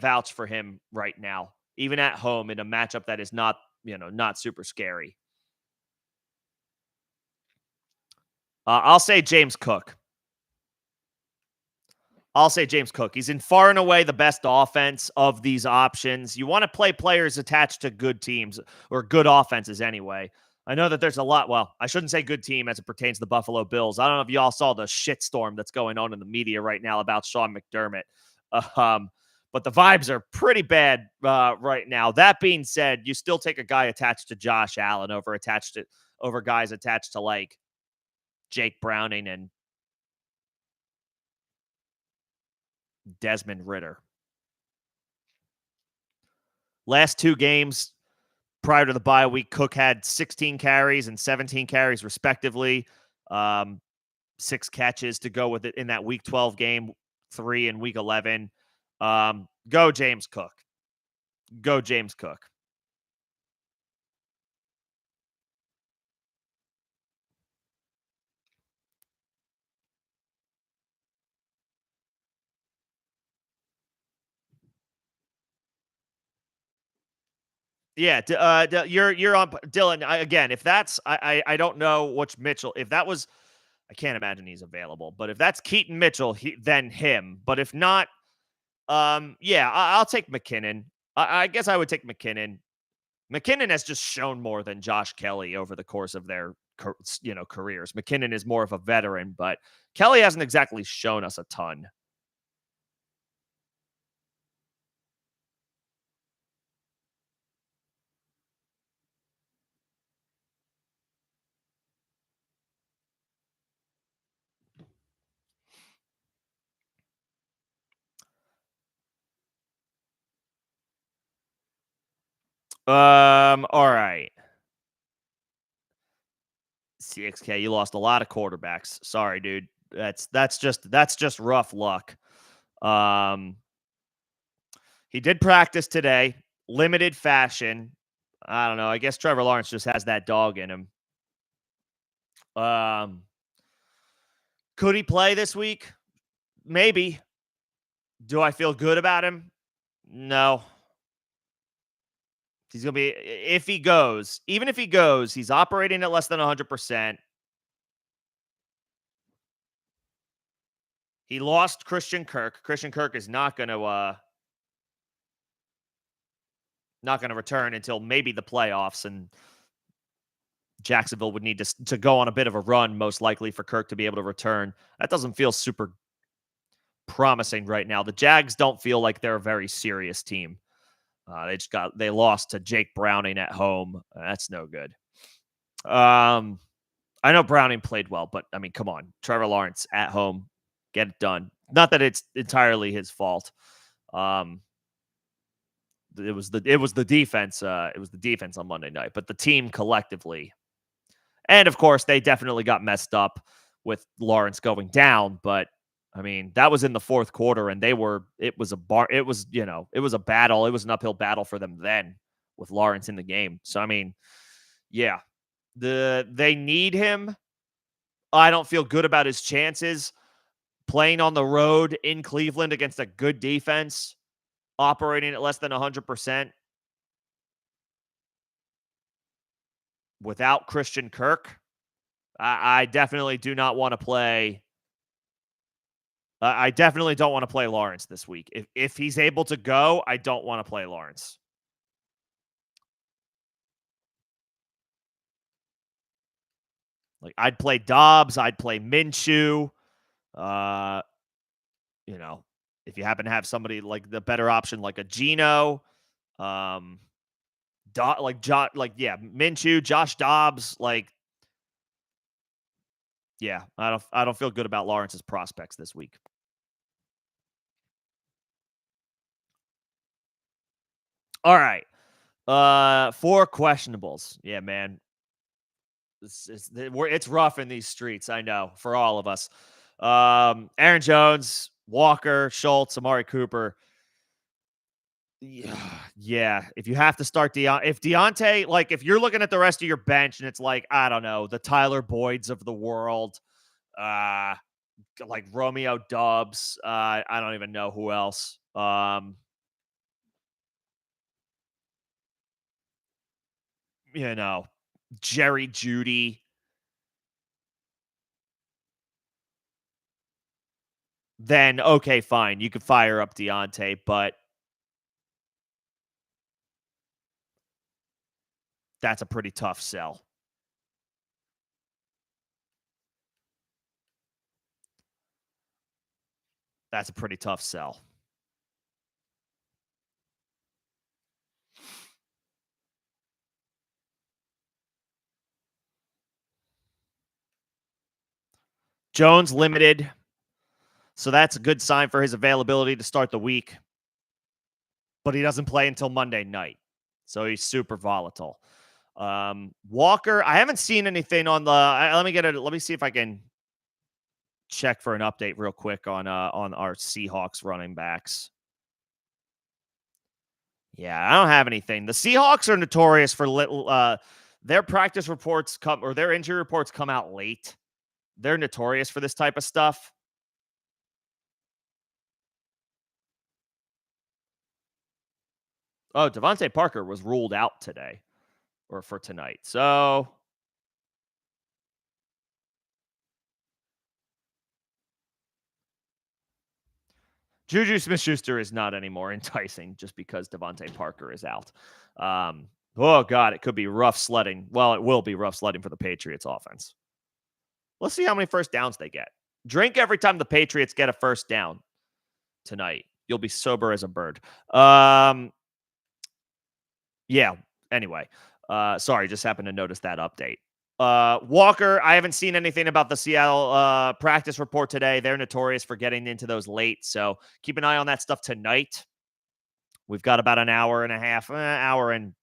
vouch for him right now, even at home in a matchup that is not super scary. I'll say James Cook. He's in far and away the best offense of these options. You want to play players attached to good teams or good offenses anyway. I know that there's a lot. Well, I shouldn't say good team as it pertains to the Buffalo Bills. I don't know if y'all saw the shitstorm that's going on in the media right now about Sean McDermott. But the vibes are pretty bad right now. That being said, you still take a guy attached to Josh Allen over guys attached to like Jake Browning and Desmond Ridder. Last two games prior to the bye week, Cook had 16 carries and 17 carries respectively. 6 catches to go with it in that week 12 game, 3 in week 11. Go James Cook. Go James Cook. Yeah, you're on Dylan again. If that's I don't know which Mitchell. If that was, I can't imagine he's available. But if that's Keaton Mitchell, then him. But if not, yeah, I'll take McKinnon. I guess I would take McKinnon. McKinnon has just shown more than Josh Kelly over the course of their careers. McKinnon is more of a veteran, but Kelly hasn't exactly shown us a ton. All right. CXK, you lost a lot of quarterbacks. Sorry, dude. That's just rough luck. Um, he did practice today, limited fashion. I don't know. I guess Trevor Lawrence just has that dog in him. Um, could he play this week? Maybe. Do I feel good about him? No. He's going to be, if he goes, even if he goes, he's operating at less than 100%. He lost Christian Kirk. Christian Kirk is not going to return until maybe the playoffs, and Jacksonville would need to go on a bit of a run, most likely, for Kirk to be able to return. That doesn't feel super promising right now. The Jags don't feel like they're a very serious team. They lost to Jake Browning at home. That's no good. I know Browning played well, but I mean, come on, Trevor Lawrence at home, get it done. Not that it's entirely his fault. It was the defense. It was the defense on Monday night, but the team collectively, and of course, they definitely got messed up with Lawrence going down. But I mean, that was in the fourth quarter, and it was a battle. It was an uphill battle for them then with Lawrence in the game. So I mean, yeah, they need him. I don't feel good about his chances playing on the road in Cleveland against a good defense, operating at less than 100% without Christian Kirk. I definitely do not want to play. I definitely don't want to play Lawrence this week. If he's able to go, I don't want to play Lawrence. Like, I'd play Dobbs, I'd play Minshew. You know, if you happen to have somebody like the better option, like a Geno, Minshew, Josh Dobbs, I don't feel good about Lawrence's prospects this week. All right. 4 questionables. Yeah, man. It's rough in these streets, I know, for all of us. Aaron Jones, Walker, Schultz, Amari Cooper. Yeah. If you have to start if Deontay, if you're looking at the rest of your bench and it's like, I don't know, the Tyler Boyds of the world, like Romeo Dubs, I don't even know who else. Jerry Jeudy. Then okay, fine, you could fire up Deontay, but that's a pretty tough sell. That's a pretty tough sell. Jones limited, so that's a good sign for his availability to start the week. But he doesn't play until Monday night, so he's super volatile. Walker, I haven't seen anything on the. Let me see if I can check for an update real quick on our Seahawks running backs. Yeah, I don't have anything. The Seahawks are notorious for their practice reports or their injury reports come out late. They're notorious for this type of stuff. Oh, Devontae Parker was ruled out today or for tonight. So Juju Smith-Schuster is not anymore enticing just because Devontae Parker is out. Oh, God, it could be rough sledding. Well, it will be rough sledding for the Patriots offense. Let's see how many first downs they get. Drink every time the Patriots get a first down tonight. You'll be sober as a bird. Yeah. Anyway, sorry, just happened to notice that update. Walker, I haven't seen anything about the Seattle practice report today. They're notorious for getting into those late, so keep an eye on that stuff tonight. We've got about an hour and a half, hour and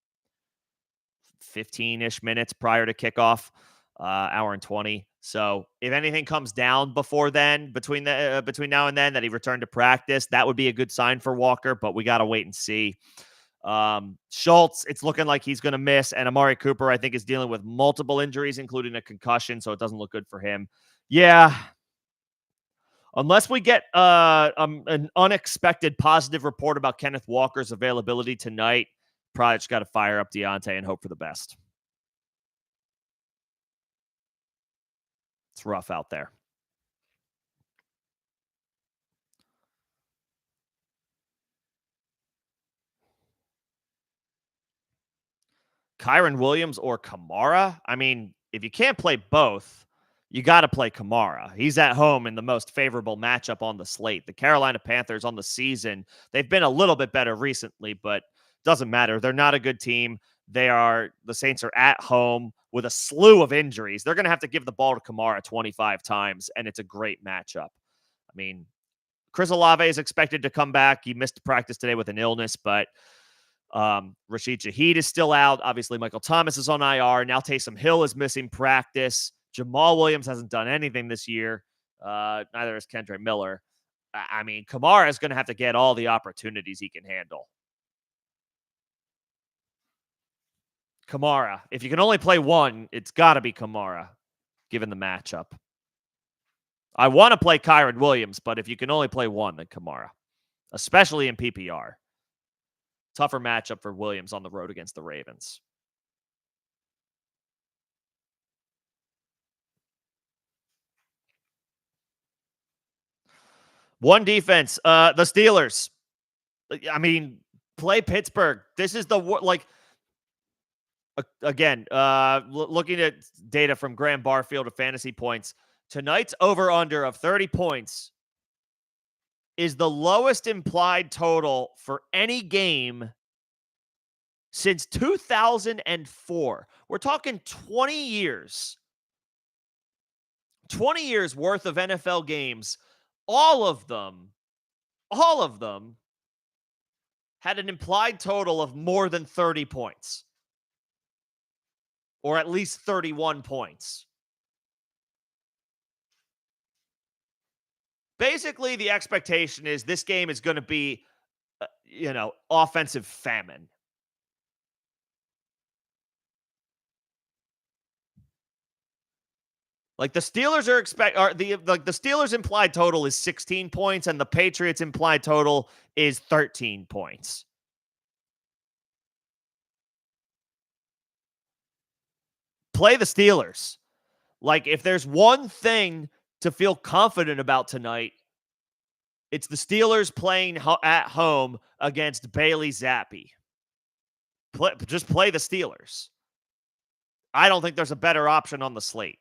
15-ish minutes prior to kickoff, hour and 20. So if anything comes down before then, between now and then, that he returned to practice, that would be a good sign for Walker, but we got to wait and see. Schultz, it's looking like he's going to miss, and Amari Cooper, I think, is dealing with multiple injuries, including a concussion, so it doesn't look good for him. Yeah. Unless we get an unexpected positive report about Kenneth Walker's availability tonight, probably just got to fire up Deontay and hope for the best. It's rough out there. Kyren Williams or Kamara? I mean, if you can't play both, you got to play Kamara. He's at home in the most favorable matchup on the slate. The Carolina Panthers on the season, they've been a little bit better recently, but doesn't matter. They're not a good team. The Saints are at home with a slew of injuries. They're going to have to give the ball to Kamara 25 times, and it's a great matchup. I mean, Chris Olave is expected to come back. He missed practice today with an illness, but Rashid Shaheed is still out. Obviously, Michael Thomas is on IR. Now Taysom Hill is missing practice. Jamal Williams hasn't done anything this year. Neither has Kendre Miller. I mean, Kamara is going to have to get all the opportunities he can handle. Kamara. If you can only play one, it's got to be Kamara, given the matchup. I want to play Kyren Williams, but if you can only play one, then Kamara, especially in PPR. Tougher matchup for Williams on the road against the Ravens. One defense, the Steelers. I mean, play Pittsburgh. This is the again, looking at data from Graham Barfield of Fantasy Points, tonight's over-under of 30 points is the lowest implied total for any game since 2004. We're talking 20 years. 20 years worth of NFL games. All of them had an implied total of more than 30 points. Or at least 31 points. Basically, the expectation is this game is going to be, offensive famine. Like the Steelers the Steelers implied total is 16 points and the Patriots implied total is 13 points. Play the Steelers. Like if there's one thing to feel confident about tonight, it's the Steelers playing at home against Bailey Zappi. Just play the Steelers. I don't think there's a better option on the slate.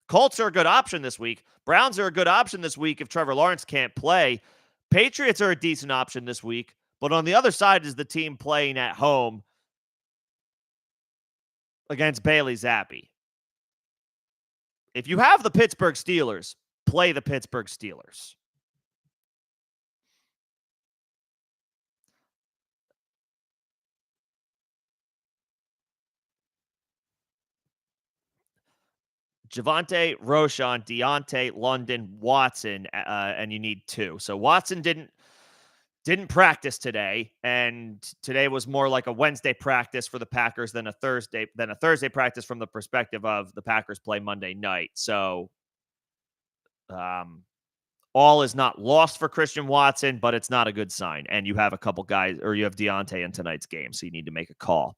Colts are a good option this week. Browns are a good option this week if Trevor Lawrence can't play. Patriots are a decent option this week. But on the other side is the team playing at home against Bailey Zappi. If you have the Pittsburgh Steelers, play the Pittsburgh Steelers. Javonte, Roschon, Deontay, London, Watson, and you need two. So Watson didn't practice today, and today was more like a Wednesday practice for the Packers than a Thursday practice from the perspective of the Packers play Monday night. So all is not lost for Christian Watson, but it's not a good sign. And you have a couple guys, or you have Deontay in tonight's game, so you need to make a call.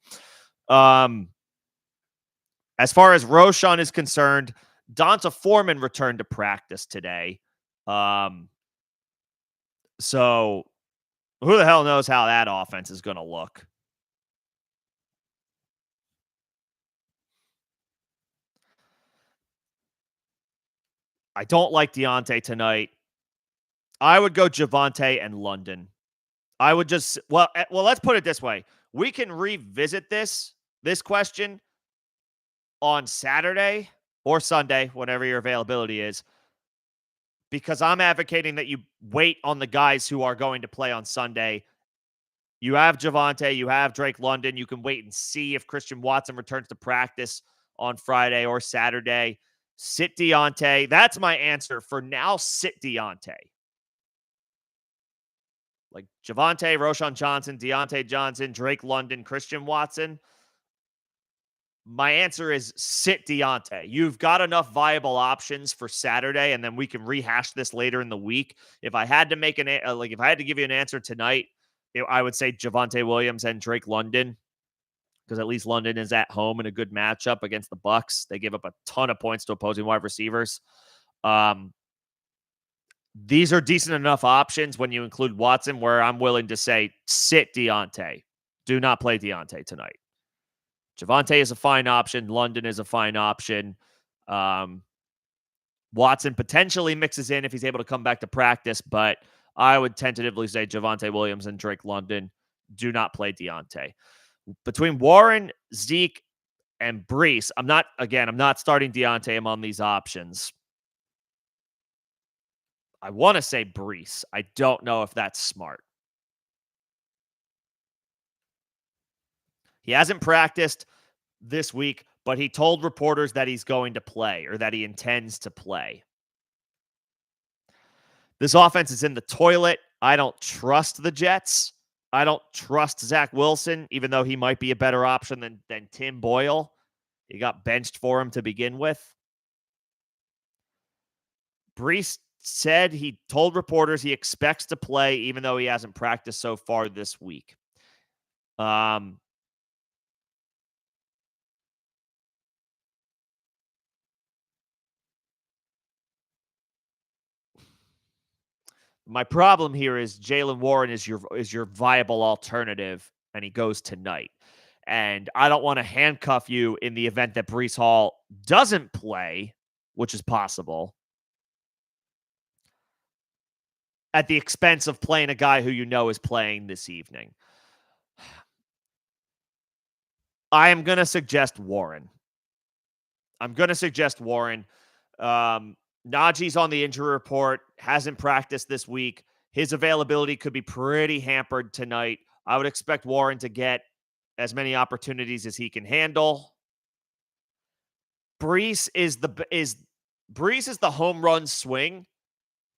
As far as Roschon is concerned, Donta Foreman returned to practice today. So Who the hell knows how that offense is going to look? I don't like Deontay tonight. I would go Javonte and London. I would just let's put it this way. We can revisit this question on Saturday or Sunday, whatever your availability is, because I'm advocating that you wait on the guys who are going to play on Sunday. You have Javonte, you have Drake London. You can wait and see if Christian Watson returns to practice on Friday or Saturday. Sit Deontay. That's my answer for now. Sit Deontay. Like Javonte, Roschon Johnson, Deontay Johnson, Drake London, Christian Watson. My answer is sit Deontay. You've got enough viable options for Saturday, and then we can rehash this later in the week. If I had to make if I had to give you an answer tonight, I would say Javonte Williams and Drake London, because at least London is at home in a good matchup against the Bucks. They give up a ton of points to opposing wide receivers. These are decent enough options when you include Watson, where I'm willing to say sit Deontay. Do not play Deontay tonight. Javonte is a fine option. London is a fine option. Watson potentially mixes in if he's able to come back to practice, but I would tentatively say Javonte Williams and Drake London. Do not play Deontay. Between Warren, Zeke, and Breece, I'm not starting Deontay among these options. I want to say Breece. I don't know if that's smart. He hasn't practiced this week, but he told reporters that he's going to play or that he intends to play. This offense is in the toilet. I don't trust the Jets. I don't trust Zach Wilson, even though he might be a better option than Tim Boyle. He got benched for him to begin with. Breece said he told reporters he expects to play, even though he hasn't practiced so far this week. My problem here is Jaylen Warren is your viable alternative, and he goes tonight. And I don't want to handcuff you in the event that Breece Hall doesn't play, which is possible, at the expense of playing a guy who you know is playing this evening. I am going to suggest Warren. Najee's on the injury report, hasn't practiced this week. His availability could be pretty hampered tonight. I would expect Warren to get as many opportunities as he can handle. Breece is the home run swing.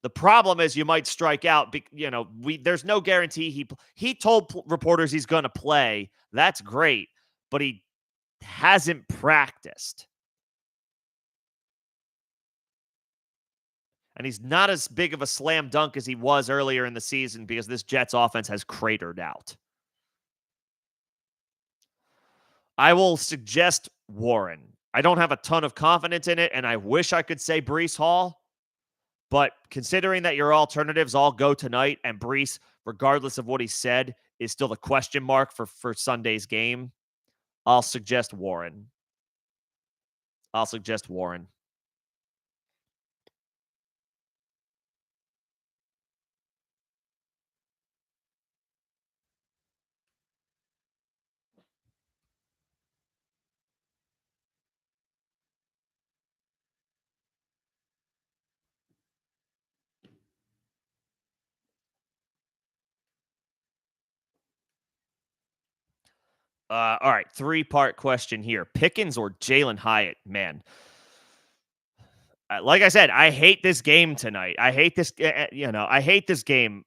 The problem is you might strike out. There's no guarantee he told reporters he's going to play. That's great, but he hasn't practiced. And he's not as big of a slam dunk as he was earlier in the season because this Jets offense has cratered out. I will suggest Warren. I don't have a ton of confidence in it, and I wish I could say Breece Hall. But considering that your alternatives all go tonight and Breece, regardless of what he said, is still the question mark for Sunday's game, I'll suggest Warren. All right, 3-part question here. Pickens or Jalen Hyatt? Man, like I said, I hate this game tonight. I hate this. I hate this game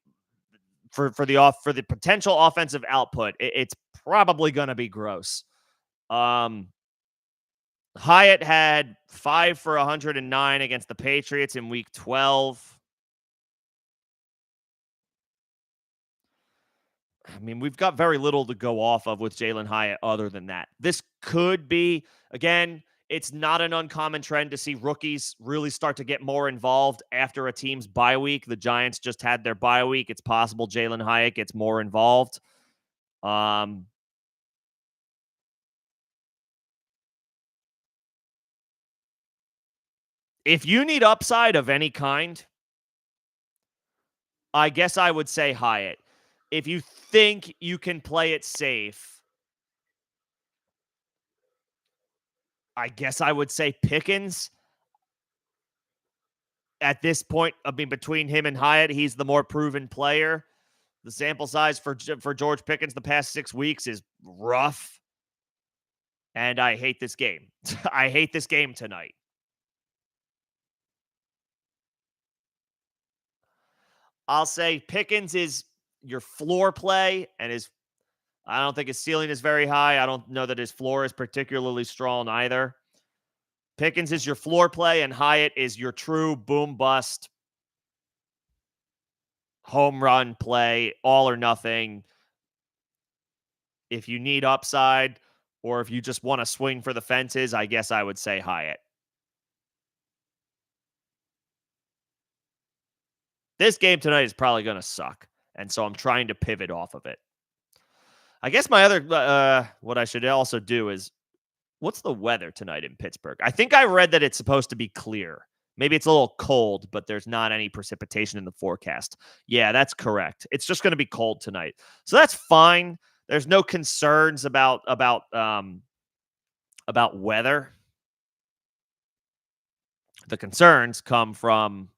for the potential offensive output. It's probably going to be gross. Hyatt had 5 for 109 against the Patriots in Week 12. I mean, we've got very little to go off of with Jalen Hyatt other than that. This could be, again, It's not an uncommon trend to see rookies really start to get more involved after a team's bye week. The Giants just had their bye week. It's possible Jalen Hyatt gets more involved. Um, if you need upside of any kind, I guess I would say Hyatt. If you think you can play it safe, I guess I would say Pickens. At this point, I mean, between him and Hyatt, he's the more proven player. The sample size for George Pickens the past 6 weeks is rough, and I hate this game. I hate this game tonight. I'll say Pickens is your floor play, and I don't think his ceiling is very high. I don't know that his floor is particularly strong either. Pickens is your floor play, and Hyatt is your true boom bust home run play, all or nothing. If you need upside or if you just want to swing for the fences, I guess I would say Hyatt. This game tonight is probably going to suck, and so I'm trying to pivot off of it. I guess my other, what I should also do is, what's the weather tonight in Pittsburgh? I think I read that it's supposed to be clear. Maybe it's a little cold, but there's not any precipitation in the forecast. Yeah, that's correct. It's just going to be cold tonight, so that's fine. There's no concerns about weather. The concerns come from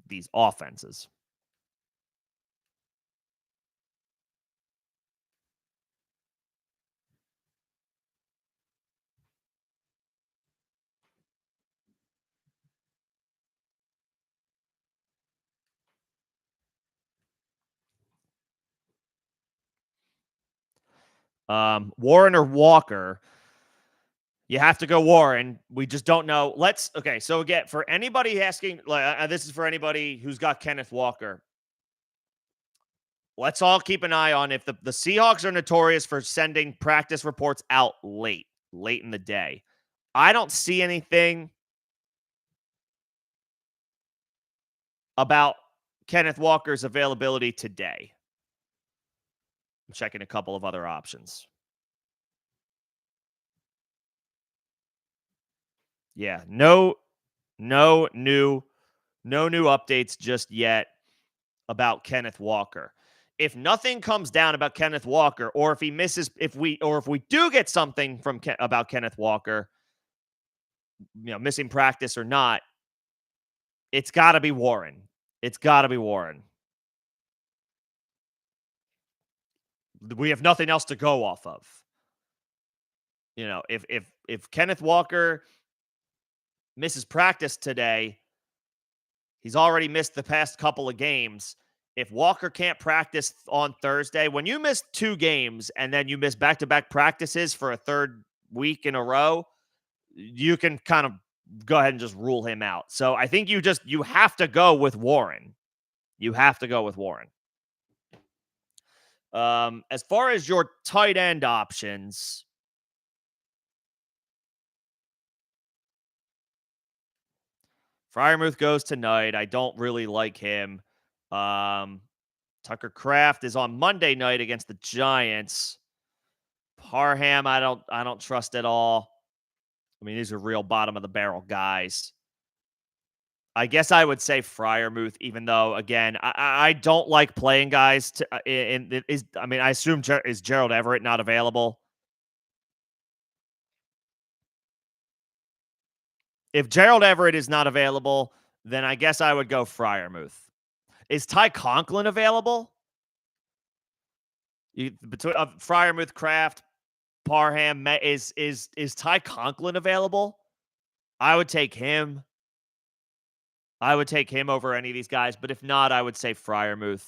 these offenses. Warren or Walker, you have to go Warren. We just don't know. Okay. So again, for anybody asking, this is for anybody who's got Kenneth Walker. Let's all keep an eye on if the Seahawks are notorious for sending practice reports out late in the day. I don't see anything about Kenneth Walker's availability today. I'm checking a couple of other options. Yeah, no new updates just yet about Kenneth Walker. If nothing comes down about Kenneth Walker, or if he misses, if we do get something from about Kenneth Walker, missing practice or not, it's got to be Warren. It's got to be Warren. We have nothing else to go off of. If Kenneth Walker misses practice today, he's already missed the past couple of games. If Walker can't practice on Thursday, when you miss 2 games and then you miss back-to-back practices for a third week in a row, you can kind of go ahead and just rule him out. So I think you have to go with Warren. You have to go with Warren. As far as your tight end options, Freiermuth goes tonight. I don't really like him. Tucker Kraft is on Monday night against the Giants. Parham, I don't trust at all. I mean, these are real bottom of the barrel guys. I guess I would say Freiermuth, even though, again, I don't like playing guys. I assume is Gerald Everett not available? If Gerald Everett is not available, then I guess I would go Freiermuth. Is Ty Conklin available? Between Freiermuth, Kraft, Parham, is Ty Conklin available? I would take him. I would take him over any of these guys, but if not, I would say Freiermuth.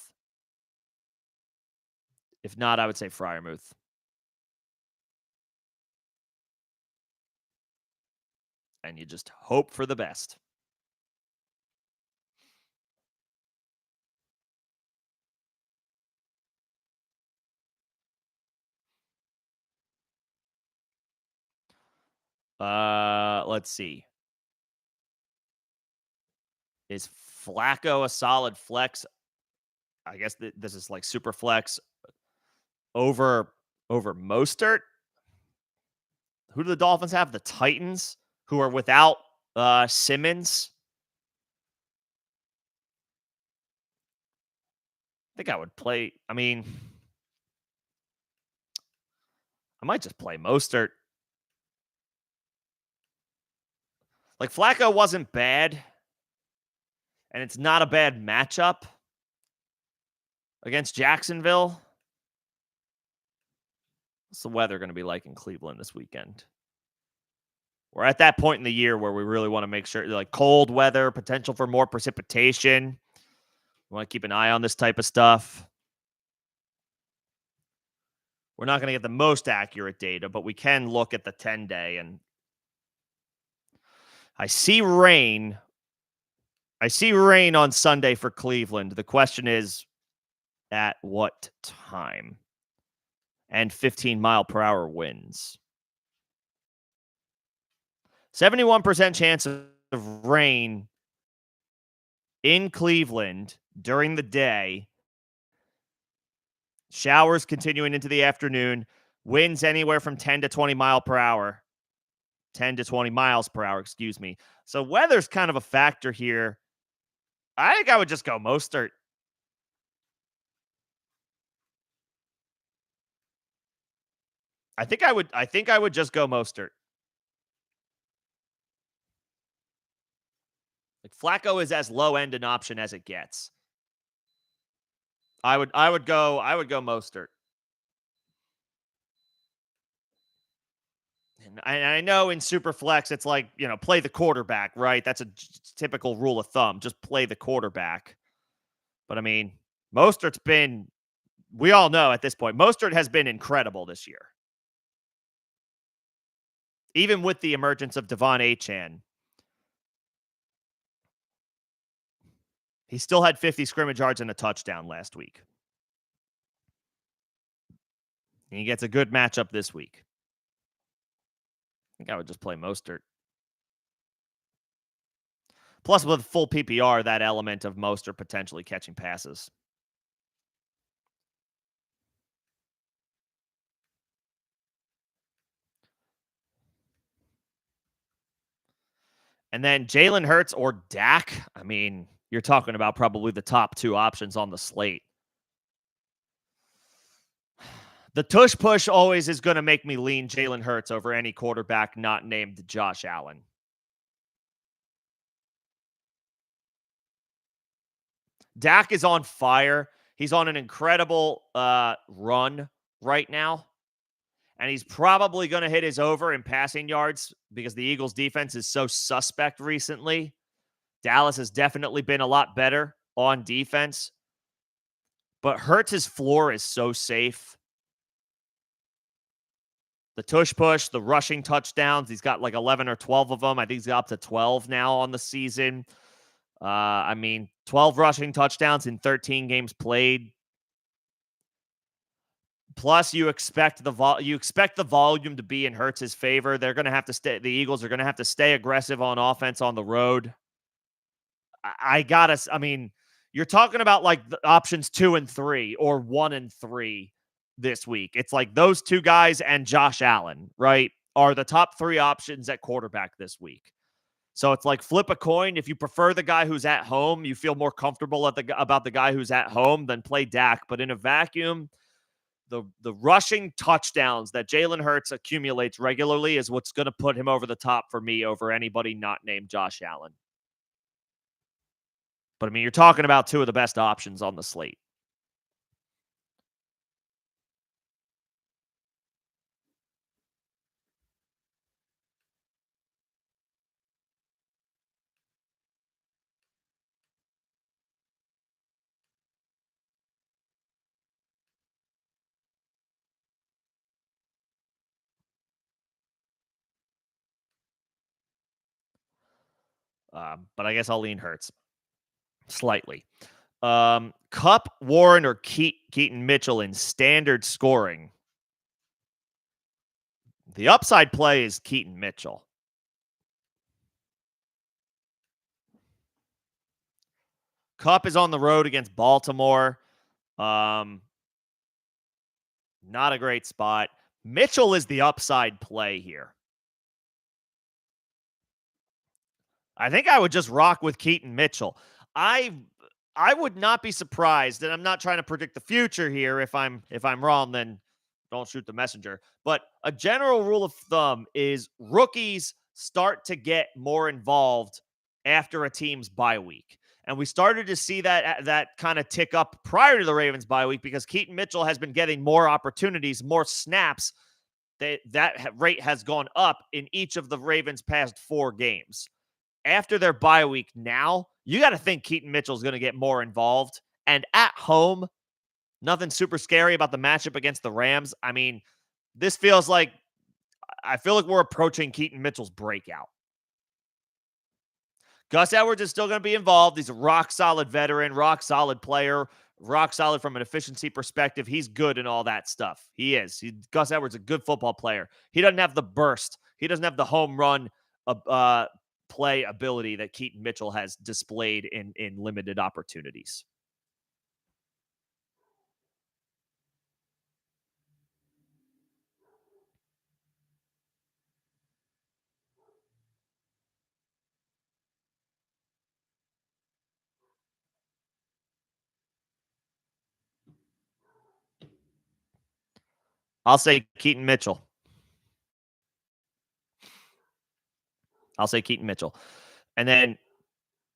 If not, I would say Freiermuth. And you just hope for the best. Let's see. Is Flacco a solid flex? I guess this is like super flex over Mostert. Who do the Dolphins have? The Titans, who are without Simmons. I think I would play. I mean, I might just play Mostert. Like Flacco wasn't bad, and it's not a bad matchup against Jacksonville. What's the weather going to be like in Cleveland this weekend? We're at that point in the year where we really want to make sure, like cold weather, potential for more precipitation. We want to keep an eye on this type of stuff. We're not going to get the most accurate data, but we can look at the 10-day, and I see rain. I see rain on Sunday for Cleveland. The question is, at what time? And 15-mile-per-hour winds. 71% chance of rain in Cleveland during the day. Showers continuing into the afternoon. Winds anywhere from 10 to 20 mile per hour. 10 to 20 miles per hour, excuse me. So weather's kind of a factor here. I think I would just go Mostert. I think I would just go Mostert. Like Flacco is as low end an option as it gets. I would go Mostert. And I know in Superflex it's like, play the quarterback, right? That's a typical rule of thumb. Just play the quarterback. But I mean, Mostert's been, we all know at this point, Mostert has been incredible this year. Even with the emergence of Devon Achane. He still had 50 scrimmage yards and a touchdown last week. And he gets a good matchup this week. I think I would just play Mostert. Plus, with full PPR, that element of Mostert potentially catching passes. And then Jalen Hurts or Dak. I mean, you're talking about probably the top two options on the slate. The tush push always is going to make me lean Jalen Hurts over any quarterback not named Josh Allen. Dak is on fire. He's on an incredible run right now. And he's probably going to hit his over in passing yards because the Eagles' defense is so suspect recently. Dallas has definitely been a lot better on defense. But Hurts' floor is so safe. The tush push, the rushing touchdowns, he's got like 11 or 12 of them. I think he's got up to 12 now on the season. 12 rushing touchdowns in 13 games played. Plus, you expect the volume to be in Hurts' favor. They're going to have to stay. The Eagles are going to have to stay aggressive on offense on the road. You're talking about like the options 2 and 3 or 1 and 3 this week. It's like those two guys and Josh Allen, right, are the top 3 options at quarterback this week. So it's like flip a coin. If you prefer the guy who's at home, you feel more comfortable about the guy who's at home, then play Dak. But in a vacuum, the rushing touchdowns that Jalen Hurts accumulates regularly is what's going to put him over the top for me over anybody not named Josh Allen. But I mean, you're talking about 2 of the best options on the slate. But I guess I'll lean Hurts slightly. Kupp, Warren, or Keaton Mitchell in standard scoring. The upside play is Keaton Mitchell. Kupp is on the road against Baltimore. Not a great spot. Mitchell is the upside play here. I think I would just rock with Keaton Mitchell. I would not be surprised, and I'm not trying to predict the future here. If I'm wrong, then don't shoot the messenger. But a general rule of thumb is rookies start to get more involved after a team's bye week. And we started to see that kind of tick up prior to the Ravens bye week because Keaton Mitchell has been getting more opportunities, more snaps. That rate has gone up in each of the Ravens' past 4 games. After their bye week now, you got to think Keaton Mitchell is going to get more involved. And at home, nothing super scary about the matchup against the Rams. I mean, this feels like I feel like we're approaching Keaton Mitchell's breakout. Gus Edwards is still going to be involved. He's a rock solid veteran, rock solid player, rock solid from an efficiency perspective. He's good in all that stuff. He is. Gus Edwards is a good football player. He doesn't have the burst. He doesn't have the home run play ability that Keaton Mitchell has displayed in limited opportunities. I'll say Keaton Mitchell. And then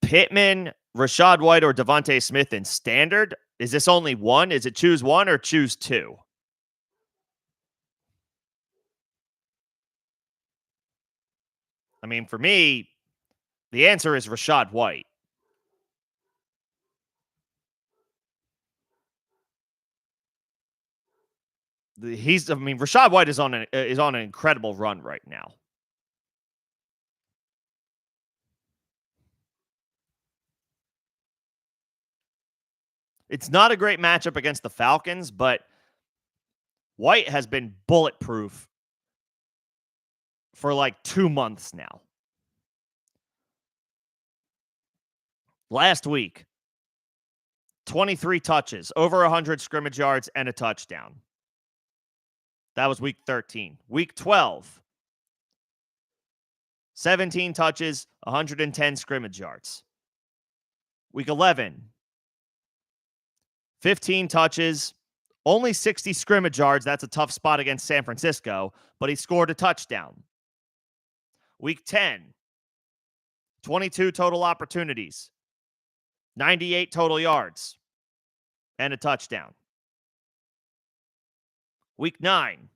Pittman, Rachaad White, or Devontae Smith in standard. Is this only one? Is it choose one or choose two? I mean, for me, the answer is Rachaad White. Rachaad White is on an incredible run right now. It's not a great matchup against the Falcons, but White has been bulletproof for like 2 months now. Last week, 23 touches, over 100 scrimmage yards, and a touchdown. That was week 13. Week 12, 17 touches, 110 scrimmage yards. Week 11, 15 touches, only 60 scrimmage yards. That's a tough spot against San Francisco, but he scored a touchdown. Week 10, 22 total opportunities, 98 total yards, and a touchdown. Week 9,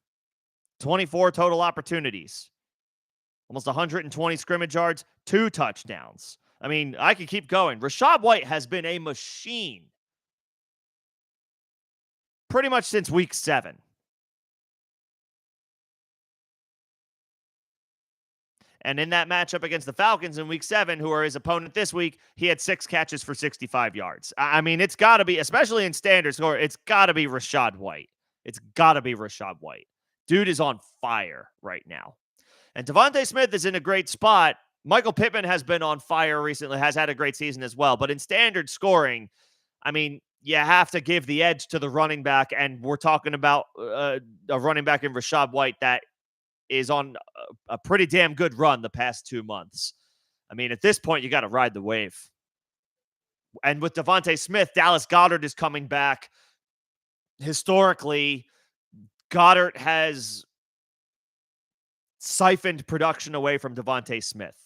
24 total opportunities, almost 120 scrimmage yards, 2 touchdowns. I mean, I could keep going. Rachaad White has been a machine pretty much since week 7. And in that matchup against the Falcons in week 7, who are his opponent this week, he had 6 catches for 65 yards. I mean, it's got to be, especially in standard score, it's got to be Rachaad White. It's got to be Rachaad White. Dude is on fire right now. And Devontae Smith is in a great spot. Michael Pittman has been on fire recently, has had a great season as well. But in standard scoring, I mean, you have to give the edge to the running back. And we're talking about a running back in Rachaad White that is on a pretty damn good run the past 2 months. I mean, at this point, you got to ride the wave. And with Devontae Smith, Dallas Goedert is coming back. Historically, Goddard has siphoned production away from Devontae Smith.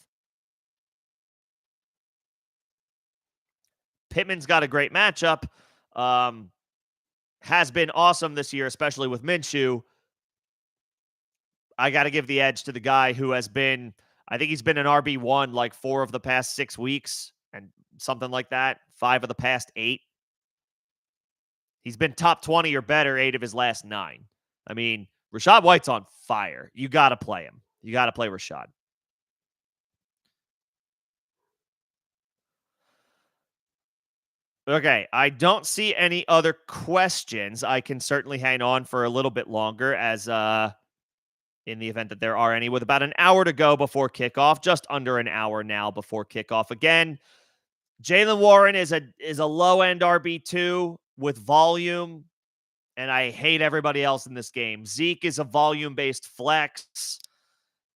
Pittman's got a great matchup. Has been awesome this year, especially with Minshew. I got to give the edge to the guy who has been, I think he's been an RB1 like 4 of the past 6 weeks and something like that. 5 of the past 8. He's been top 20 or better 8 of his last 9. I mean, Rachaad White's on fire. You got to play him. You got to play Rachaad. Okay, I don't see any other questions. I can certainly hang on for a little bit longer as in the event that there are any, with about an hour to go before kickoff, just under an hour now before kickoff. Again, Jaylen Warren is a low end RB2 with volume, and I hate everybody else in this game. Zeke is a volume based flex,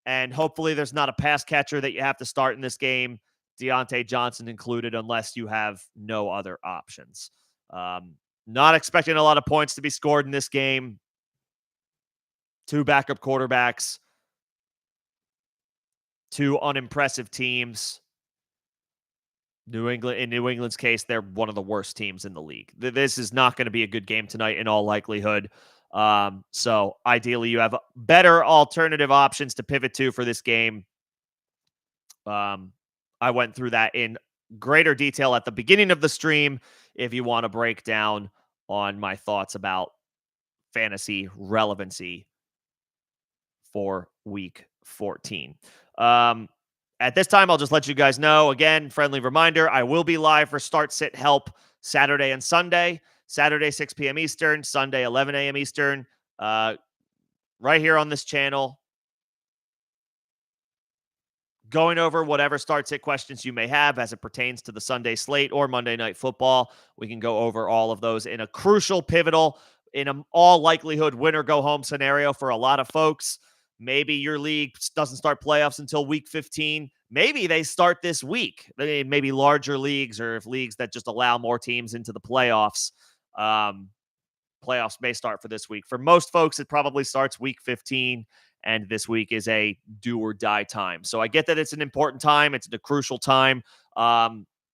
and hopefully there's not a pass catcher that you have to start in this game, Deontay Johnson included, unless you have no other options. Not expecting a lot of points to be scored in this game. 2 backup quarterbacks, 2 unimpressive teams. In New England's case, they're one of the worst teams in the league. This is not going to be a good game tonight in all likelihood. So ideally, you have better alternative options to pivot to for this game. I went through that in greater detail at the beginning of the stream. If you want to break down on my thoughts about fantasy relevancy for week 14. At this time, I'll just let you guys know, again, friendly reminder, I will be live for Start Sit Help Saturday and Sunday. Saturday, 6 p.m. Eastern, Sunday, 11 a.m. Eastern, right here on this channel. Going over whatever Start Sit questions you may have as it pertains to the Sunday slate or Monday Night Football. We can go over all of those in a crucial, pivotal, in all likelihood, win-or-go-home scenario for a lot of folks. Maybe your league doesn't start playoffs until week 15. Maybe they start this week. Maybe larger leagues, or if leagues that just allow more teams into the playoffs. Playoffs may start for this week. For most folks, it probably starts week 15, and this week is a do or die time. So I get that it's an important time. It's a crucial time.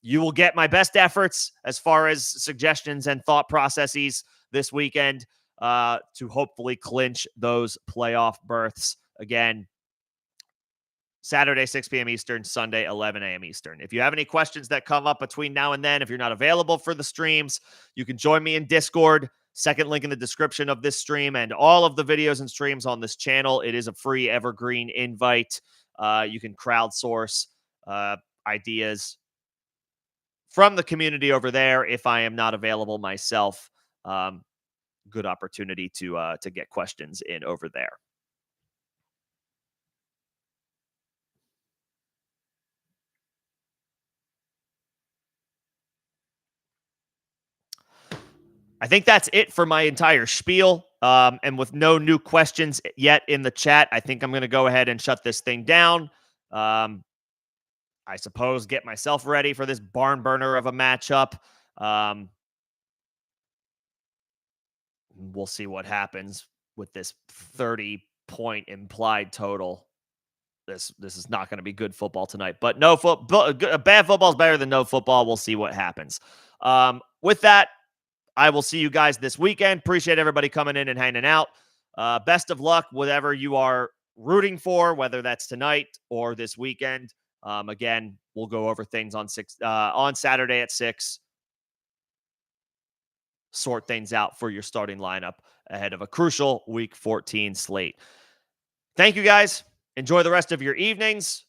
You will get my best efforts as far as suggestions and thought processes this weekend to hopefully clinch those playoff berths. Again, Saturday, 6 p.m. Eastern, Sunday, 11 a.m. Eastern. If you have any questions that come up between now and then, if you're not available for the streams, you can join me in Discord. Second link in the description of this stream and all of the videos and streams on this channel. It is a free evergreen invite. You can crowdsource ideas from the community over there if I am not available myself. Good opportunity to get questions in over there. I think that's it for my entire spiel. And with no new questions yet in the chat, I think I'm going to go ahead and shut this thing down. I suppose get myself ready for this barn burner of a matchup. We'll see what happens with this 30-point implied total. This is not going to be good football tonight. But bad football is better than no football. We'll see what happens. With that, I will see you guys this weekend. Appreciate everybody coming in and hanging out. Best of luck, whatever you are rooting for, whether that's tonight or this weekend. Again, we'll go over things on Saturday at 6. Sort things out for your starting lineup ahead of a crucial Week 14 slate. Thank you, guys. Enjoy the rest of your evenings.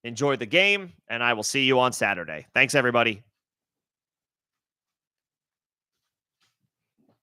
Enjoy the game, and I will see you on Saturday. Thanks, everybody.